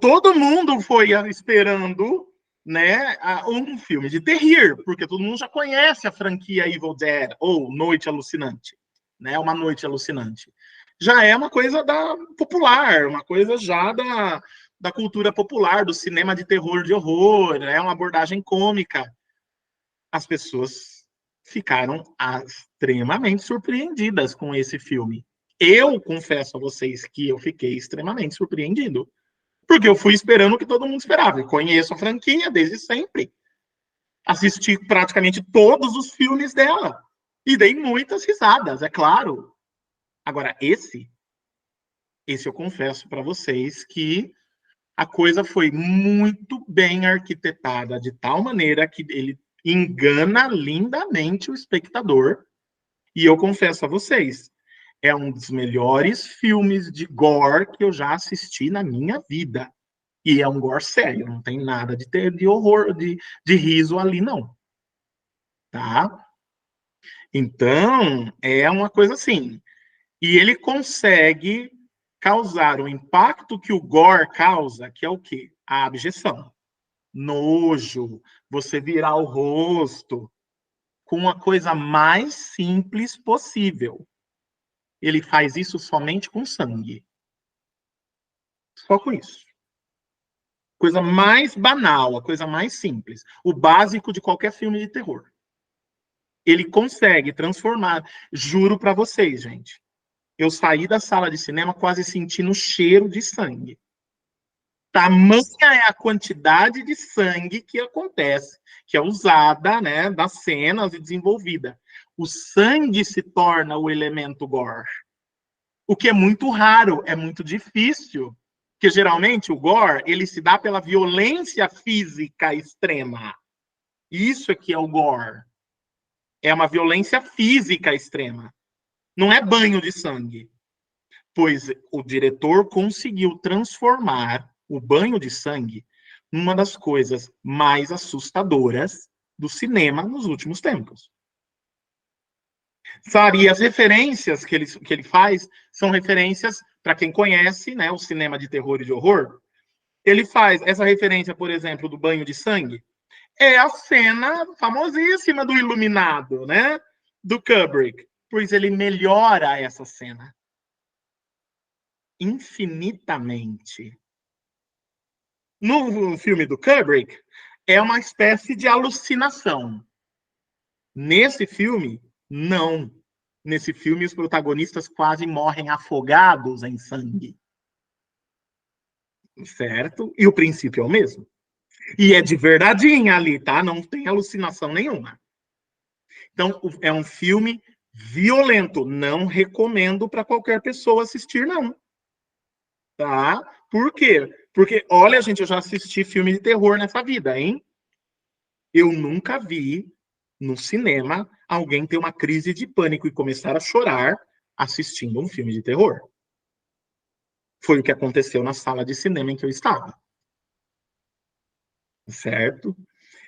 Todo mundo foi esperando, né, um filme de terror, porque todo mundo já conhece a franquia Evil Dead, ou Noite Alucinante, né, Uma Noite Alucinante. Já é uma coisa popular, uma coisa já da cultura popular, do cinema de terror, de horror, né, uma abordagem cômica. As pessoas ficaram extremamente surpreendidas com esse filme. Eu confesso a vocês que eu fiquei extremamente surpreendido, porque eu fui esperando o que todo mundo esperava. Eu conheço a franquia desde sempre. Assisti praticamente todos os filmes dela. E dei muitas risadas, é claro. Agora, esse eu confesso para vocês que a coisa foi muito bem arquitetada, de tal maneira que ele engana lindamente o espectador. E eu confesso a vocês, é um dos melhores filmes de gore que eu já assisti na minha vida. E é um gore sério, não tem nada de horror, de riso ali, não. Tá? Então, é uma coisa assim. E ele consegue causar o impacto que o gore causa, que é o quê? A abjeção. Nojo, você virar o rosto, com a coisa mais simples possível. Ele faz isso somente com sangue. Só com isso. Coisa mais banal, a coisa mais simples. O básico de qualquer filme de terror. Ele consegue transformar. Juro para vocês, gente. Eu saí da sala de cinema quase sentindo o cheiro de sangue. Tamanha é a quantidade de sangue que acontece, que é usada, né, nas cenas e desenvolvida. O sangue se torna o elemento gore. O que é muito raro, é muito difícil. Porque geralmente o gore, ele se dá pela violência física extrema. Isso aqui é o gore. É uma violência física extrema. Não é banho de sangue. Pois o diretor conseguiu transformar o banho de sangue numa das coisas mais assustadoras do cinema nos últimos tempos. Sabe, e as referências que ele faz são referências, para quem conhece, né, o cinema de terror e de horror, ele faz essa referência, por exemplo, do banho de sangue, é a cena famosíssima do Iluminado, né, do Kubrick, pois ele melhora essa cena infinitamente. No filme do Kubrick, é uma espécie de alucinação. Nesse filme, não. Nesse filme, os protagonistas quase morrem afogados em sangue. Certo? E o princípio é o mesmo. E é de verdadeinha ali, tá? Não tem alucinação nenhuma. Então, é um filme violento. Não recomendo para qualquer pessoa assistir, não. Tá? Por quê? Porque, olha, gente, eu já assisti filme de terror nessa vida, hein? Eu nunca vi no cinema alguém ter uma crise de pânico e começar a chorar assistindo um filme de terror. Foi o que aconteceu na sala de cinema em que eu estava. Certo?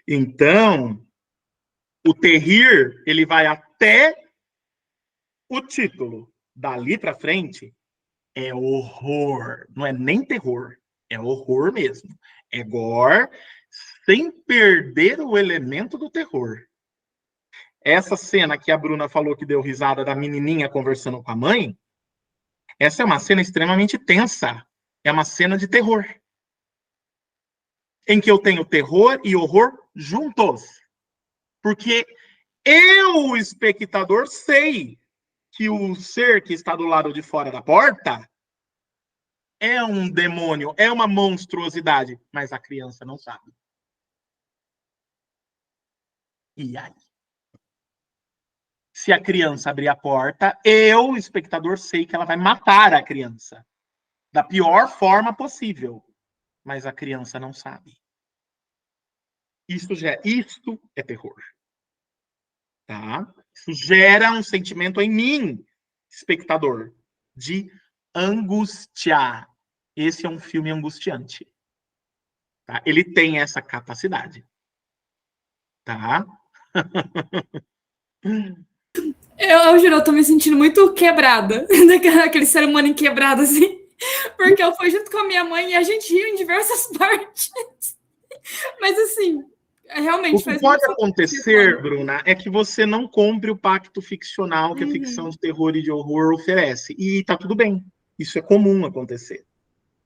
Então, o terror, ele vai até o título. Dali para frente, é horror. Não é nem terror, é horror mesmo. É gore, sem perder o elemento do terror. Essa cena que a Bruna falou que deu risada da menininha conversando com a mãe, essa é uma cena extremamente tensa. É uma cena de terror. Em que eu tenho terror e horror juntos. Porque eu, o espectador, sei que o ser que está do lado de fora da porta é um demônio, é uma monstruosidade, mas a criança não sabe. E aí? Se a criança abrir a porta, eu, espectador, sei que ela vai matar a criança da pior forma possível, mas a criança não sabe. Isto é terror. Tá? Isso gera um sentimento em mim, espectador, de angústia. Esse é um filme angustiante. Tá? Ele tem essa capacidade. Tá? Eu juro, eu tô me sentindo muito quebrada. Daquele ser humano quebrado, assim. Porque eu fui junto com a minha mãe e a gente riu em diversas partes. Mas, assim, realmente o que pode acontecer, Bruna, é que você não compre o pacto ficcional que a ficção de terror e de horror oferece. E tá tudo bem. Isso é comum acontecer.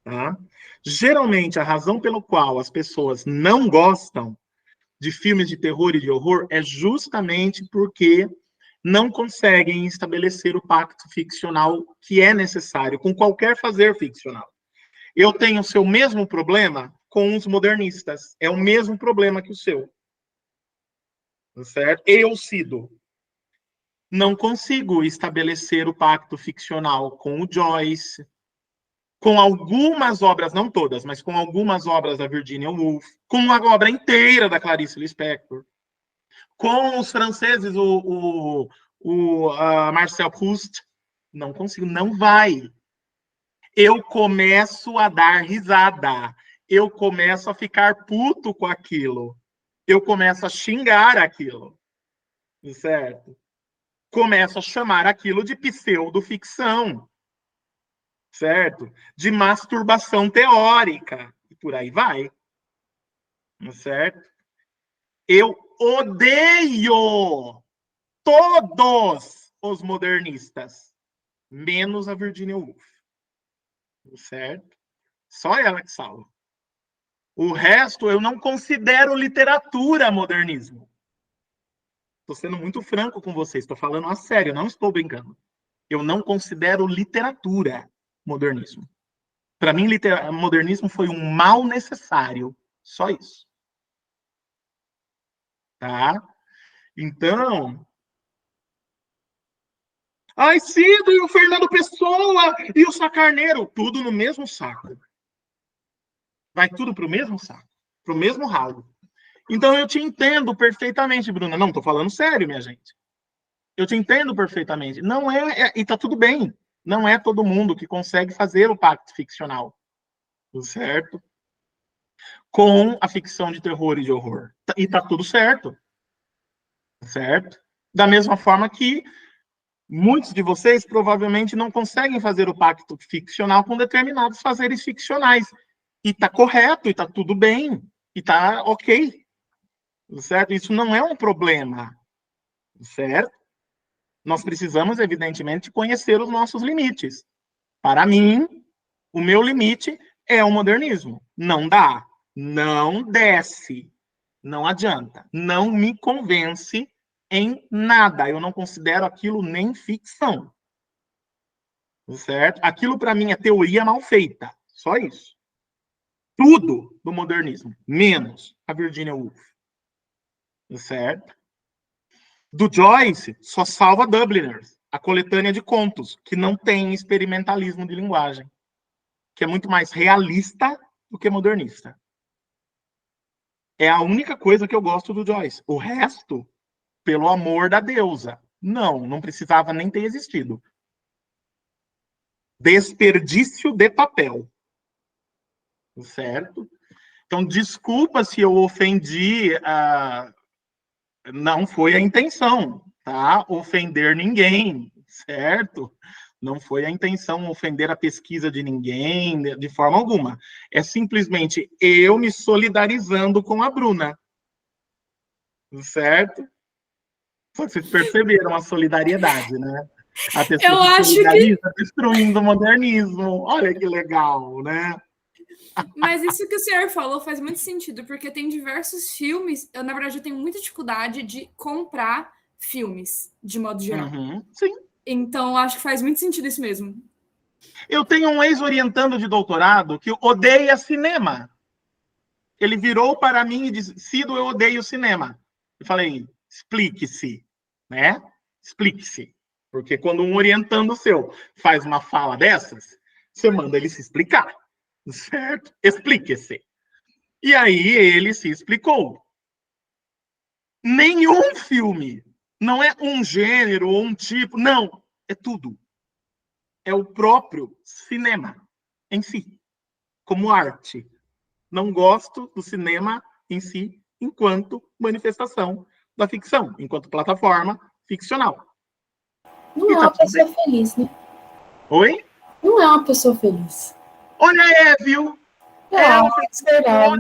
Tá? Geralmente, a razão pelo qual as pessoas não gostam de filmes de terror e de horror é justamente porque não conseguem estabelecer o pacto ficcional que é necessário com qualquer fazer ficcional. Eu tenho o seu mesmo problema com os modernistas. É o mesmo problema que o seu. Certo? Eu, Cido, não consigo estabelecer o pacto ficcional com o Joyce, com algumas obras, não todas, mas com algumas obras da Virginia Woolf, com uma obra inteira da Clarice Lispector, com os franceses, Marcel Proust. Não consigo, não vai. Eu começo a dar risada. Eu começo a ficar puto com aquilo. Eu começo a xingar aquilo. Certo? Começo a chamar aquilo de pseudoficção. Certo? De masturbação teórica. E por aí vai. Certo? Eu odeio todos os modernistas, menos a Virginia Woolf. Certo? Só ela que salva. O resto eu não considero literatura modernismo. Estou sendo muito franco com vocês, estou falando a sério, não estou brincando. Eu não considero literatura modernismo. Para mim, modernismo foi um mal necessário. Só isso. Tá? Então... Ai, Cido, e o Fernando Pessoa, e o Sacarneiro, tudo no mesmo saco. Vai tudo para o mesmo saco, para o mesmo ralo. Então eu te entendo perfeitamente, Bruna. Não, estou falando sério, minha gente. Eu te entendo perfeitamente. Não e tá tudo bem. Não é todo mundo que consegue fazer o pacto ficcional, certo? Com a ficção de terror e de horror. E tá tudo certo. Certo? Da mesma forma que muitos de vocês provavelmente não conseguem fazer o pacto ficcional com determinados fazeres ficcionais. E tá correto, e tá tudo bem, e tá ok. Certo? Isso não é um problema. Certo? Nós precisamos, evidentemente, conhecer os nossos limites. Para mim, o meu limite é o modernismo. Não dá. Não desce. Não adianta. Não me convence em nada. Eu não considero aquilo nem ficção. Certo? Aquilo, para mim, é teoria mal feita. Só isso. Tudo do modernismo, menos a Virginia Woolf. Certo? Do Joyce, só salva Dubliners, a coletânea de contos, que não tem experimentalismo de linguagem, que é muito mais realista do que modernista. É a única coisa que eu gosto do Joyce. O resto, pelo amor da deusa, não precisava nem ter existido. Desperdício de papel. Certo? Então, desculpa se eu ofendi, não foi a intenção, tá? Ofender ninguém, certo? Não foi a intenção ofender a pesquisa de ninguém, de forma alguma. É simplesmente eu me solidarizando com a Bruna. Certo? Vocês perceberam a solidariedade, né? A pessoa eu acho solidariza destruindo o modernismo. Olha que legal, né? Mas isso que o senhor falou faz muito sentido, porque tem diversos filmes. Eu, na verdade, eu tenho muita dificuldade de comprar filmes, de modo geral. Sim. Então, acho que faz muito sentido isso mesmo. Eu tenho um ex-orientando de doutorado que odeia cinema. Ele virou para mim e disse: Cido, eu odeio cinema. Eu falei: explique-se, né? Explique-se. Porque quando um orientando seu faz uma fala dessas, você manda ele se explicar. Certo? Explique-se. E aí ele se explicou. Nenhum filme. Não é um gênero ou um tipo. Não. É tudo. É o próprio cinema em si, como arte. Não gosto do cinema em si enquanto manifestação da ficção, enquanto plataforma ficcional. Não é tá uma pessoa feliz, né? Oi? Não é uma pessoa feliz. Olha, viu? É uma pessoa,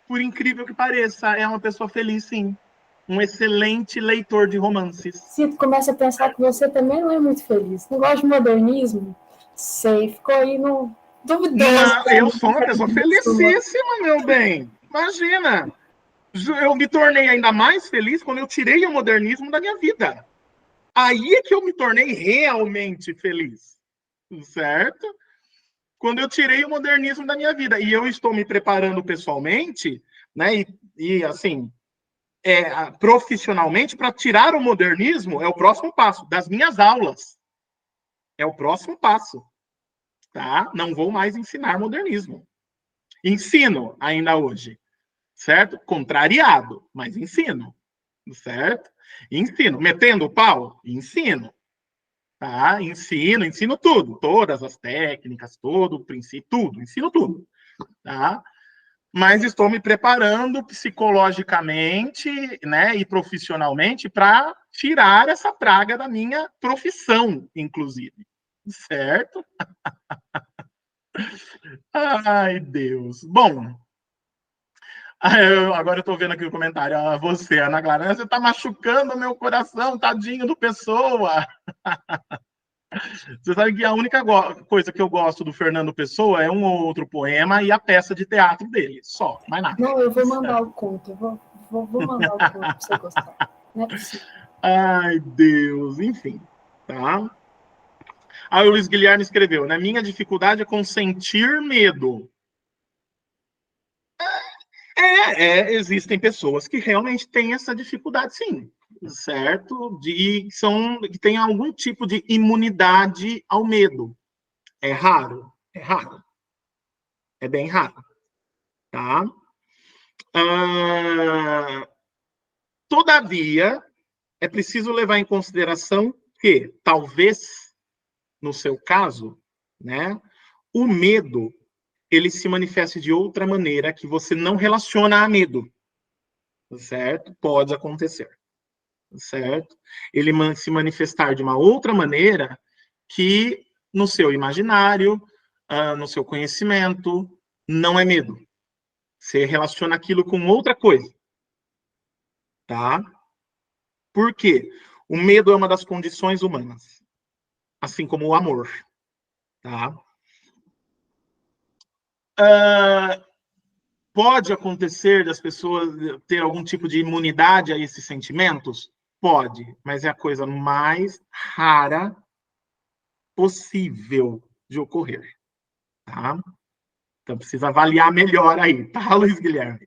por incrível que pareça, é uma pessoa feliz, sim. Um excelente leitor de romances. Se tu começa a pensar que você também não é muito feliz. Não gosta de modernismo? Sei, ficou aí no duvidoso. Não, eu sou uma pessoa felicíssima, meu bem. Imagina. Eu me tornei ainda mais feliz quando eu tirei o modernismo da minha vida. Aí é que eu me tornei realmente feliz. Certo? Quando eu tirei o modernismo da minha vida. E eu estou me preparando pessoalmente, né? E assim, profissionalmente, para tirar o modernismo é o próximo passo das minhas aulas. É o próximo passo. Tá? Não vou mais ensinar modernismo. Ensino ainda hoje. Certo? Contrariado, mas ensino. Certo? Ensino. Metendo o pau? Ensino. Tá? Ensino tudo, todas as técnicas, todo o princípio, tudo, ensino tudo, tá? Mas estou me preparando psicologicamente, né, e profissionalmente para tirar essa praga da minha profissão, inclusive, certo? Ai, Deus. Bom, agora eu estou vendo aqui o comentário. Você, Ana Clara, você está machucando meu coração, tadinho do Pessoa. Você sabe que a única coisa que eu gosto do Fernando Pessoa é um ou outro poema e a peça de teatro dele, só, mais nada. Não, eu vou mandar o conto, vou mandar o conto para você gostar. Não é possível. Ai, Deus, enfim, tá? Aí o Luiz Guilherme escreveu, né? Minha dificuldade é com sentir medo. Existem pessoas que realmente têm essa dificuldade, sim, certo? Que têm algum tipo de imunidade ao medo. É raro, é raro. É bem raro, tá? Todavia, é preciso levar em consideração que, talvez, no seu caso, né, o medo ele se manifeste de outra maneira que você não relaciona a medo, certo? Pode acontecer, certo? Ele se manifestar de uma outra maneira que no seu imaginário, no seu conhecimento, não é medo. Você relaciona aquilo com outra coisa, tá? Por quê? O medo é uma das condições humanas, assim como o amor, tá? Pode acontecer das pessoas ter algum tipo de imunidade a esses sentimentos? Pode, mas é a coisa mais rara possível de ocorrer, tá? Então precisa avaliar melhor aí, tá, Luiz Guilherme?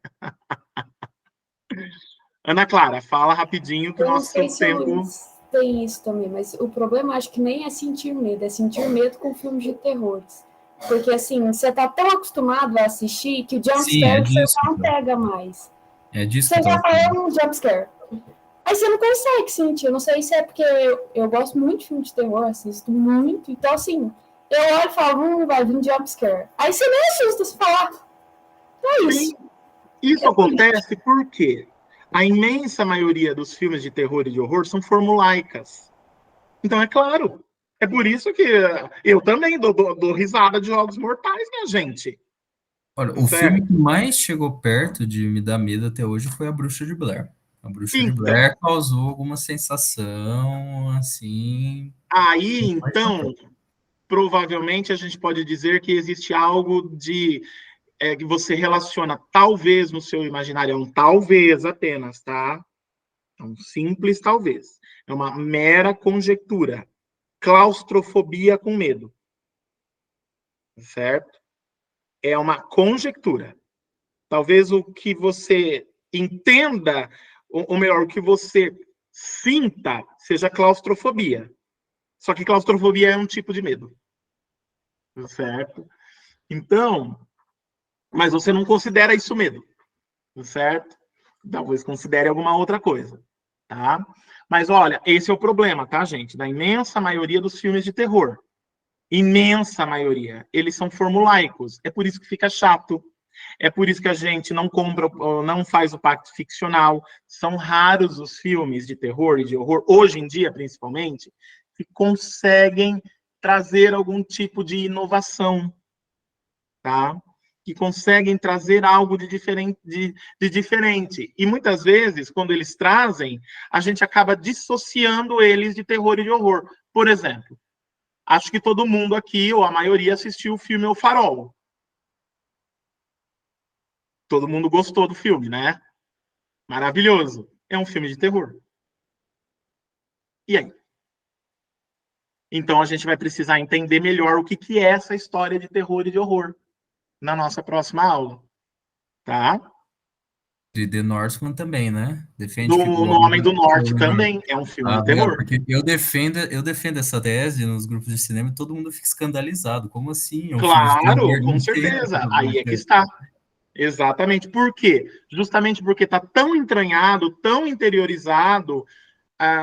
Ana Clara, fala rapidinho que Eu não nosso sei se tempo... tem isso também, mas o problema acho que nem é sentir medo com filmes de terrores. Porque assim, você tá tão acostumado a assistir que o jumpscare você já não pega mais. É disso você já falou um jumpscare. Aí você não consegue sentir. Eu não sei se é porque eu gosto muito de filme de terror, assisto muito. Então, assim, eu olho e falo, vai vir jumpscare. Aí você nem assusta, você fala, é isso. Sim, isso acontece porque a imensa maioria dos filmes de terror e de horror são formulaicas. Então, é claro, é por isso que eu também dou risada de Jogos Mortais, minha gente. Olha, o filme que mais chegou perto de me dar medo até hoje foi A Bruxa de Blair. A Bruxa de Blair causou alguma sensação, assim... Aí, então, provavelmente a gente pode dizer que existe algo de... que você relaciona, talvez, no seu imaginário, é um talvez apenas, tá? É um simples talvez. É uma mera conjectura. Claustrofobia com medo. Certo? É uma conjectura. Talvez o que você entenda, ou melhor, o que você sinta, seja claustrofobia. Só que claustrofobia é um tipo de medo. Certo? Então, mas você não considera isso medo. Certo? talvez considere alguma outra coisa, tá? Mas olha, esse é o problema, tá, gente? Da imensa maioria dos filmes de terror. Imensa maioria. Eles são formulaicos. É por isso que fica chato. É por isso que a gente não compra, não faz o pacto ficcional. São raros os filmes de terror e de horror, hoje em dia, principalmente, que conseguem trazer algum tipo de inovação, tá? Que conseguem trazer algo de diferente. E muitas vezes, quando eles trazem, a gente acaba dissociando eles de terror e de horror. Por exemplo, acho que todo mundo aqui, ou a maioria, assistiu o filme O Farol. Todo mundo gostou do filme, né? Maravilhoso. É um filme de terror. E aí? Então a gente vai precisar entender melhor o que é essa história de terror e de horror na nossa próxima aula, tá? De The Northman também, né? Defende Do que No Homem do Norte também é um filme de terror. porque eu defendo essa tese nos grupos de cinema e todo mundo fica escandalizado. Como assim? É um filme de Claro, terror, com não certeza. tem. Aí é que está. Exatamente. Por quê? Justamente porque está tão entranhado, tão interiorizado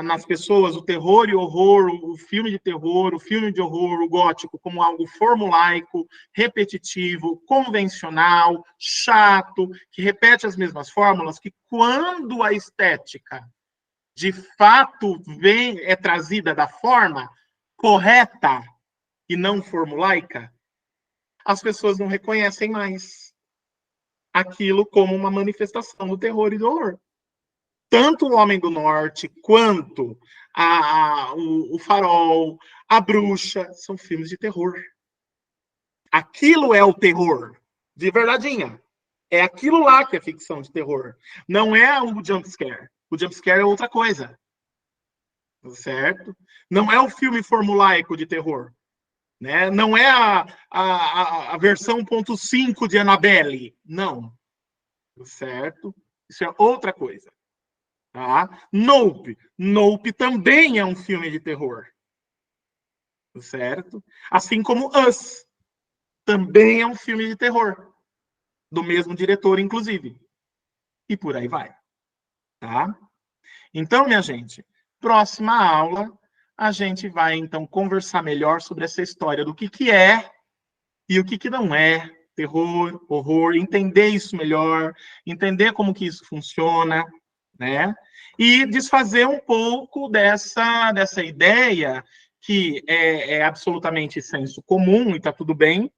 nas pessoas o terror e o horror, o filme de terror, o filme de horror, o gótico, como algo formulaico, repetitivo, convencional, chato, que repete as mesmas fórmulas, que quando a estética de fato é trazida da forma correta e não formulaica, as pessoas não reconhecem mais aquilo como uma manifestação do terror e do horror. Tanto o Homem do Norte, quanto o Farol, a Bruxa, são filmes de terror. Aquilo é o terror, de verdadeinha. É aquilo lá que é ficção de terror. Não é o jumpscare. O jumpscare é outra coisa. Certo? Não é o filme formulaico de terror. Né? Não é a versão 1.5 de Annabelle. Não. Certo? Isso é outra coisa. Tá? Nope. Nope também é um filme de terror. Certo? Assim como Us. Também é um filme de terror. Do mesmo diretor, inclusive. E por aí vai. Tá? Então, minha gente, próxima aula, a gente vai, então, conversar melhor sobre essa história do que é e o que não é terror, horror, entender isso melhor, entender como que isso funciona, né? E desfazer um pouco dessa ideia que é absolutamente senso comum, e está tudo bem,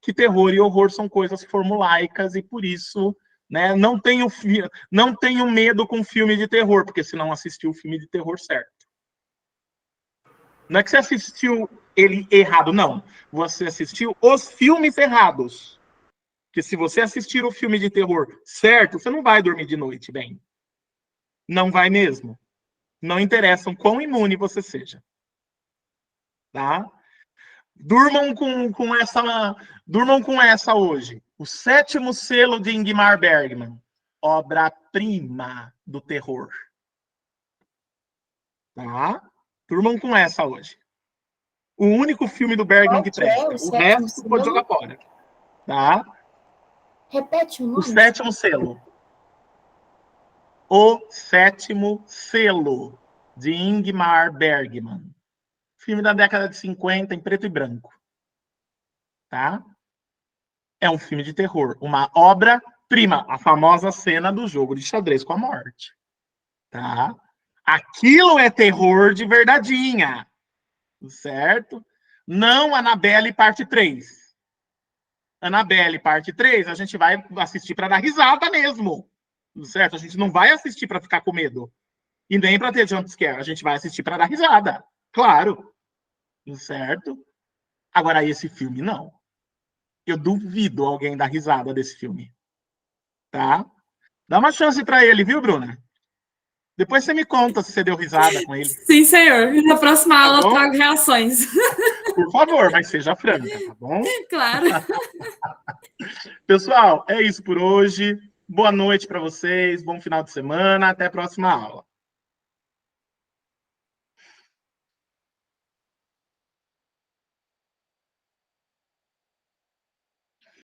que terror e horror são coisas formulaicas, e por isso, né, não tenho medo com filme de terror, porque se não assistiu o filme de terror certo. Não é que você assistiu ele errado, não. Você assistiu os filmes errados. Porque se você assistir o filme de terror certo, você não vai dormir de noite bem. Não vai mesmo. Não interessa o quão imune você seja. Tá? Durmam com essa hoje. O Sétimo Selo de Ingmar Bergman. Obra-prima do terror. Tá? Durmam com essa hoje. O único filme do Bergman que presta. O resto pode jogar fora. Tá? Repete o nome. O Sétimo Selo. O Sétimo Selo de Ingmar Bergman. Filme da década de 50, em preto e branco. Tá? É um filme de terror. Uma obra-prima. A famosa cena do jogo de xadrez com a morte. Tá? Aquilo é terror de verdadeinha. Certo? Não Annabelle parte 3. Annabelle parte 3, a gente vai assistir para dar risada mesmo. Certo? A gente não vai assistir para ficar com medo. E nem para ter jumpscare. A gente vai assistir para dar risada. Claro. Certo? Agora, esse filme, não. Eu duvido alguém dar risada desse filme. Tá? Dá uma chance para ele, viu, Bruna? Depois você me conta se você deu risada com ele. Sim, senhor. Na próxima aula eu trago reações. Por favor, mas seja franca, tá bom? Claro. Pessoal, é isso por hoje. Boa noite para vocês, bom final de semana, até a próxima aula.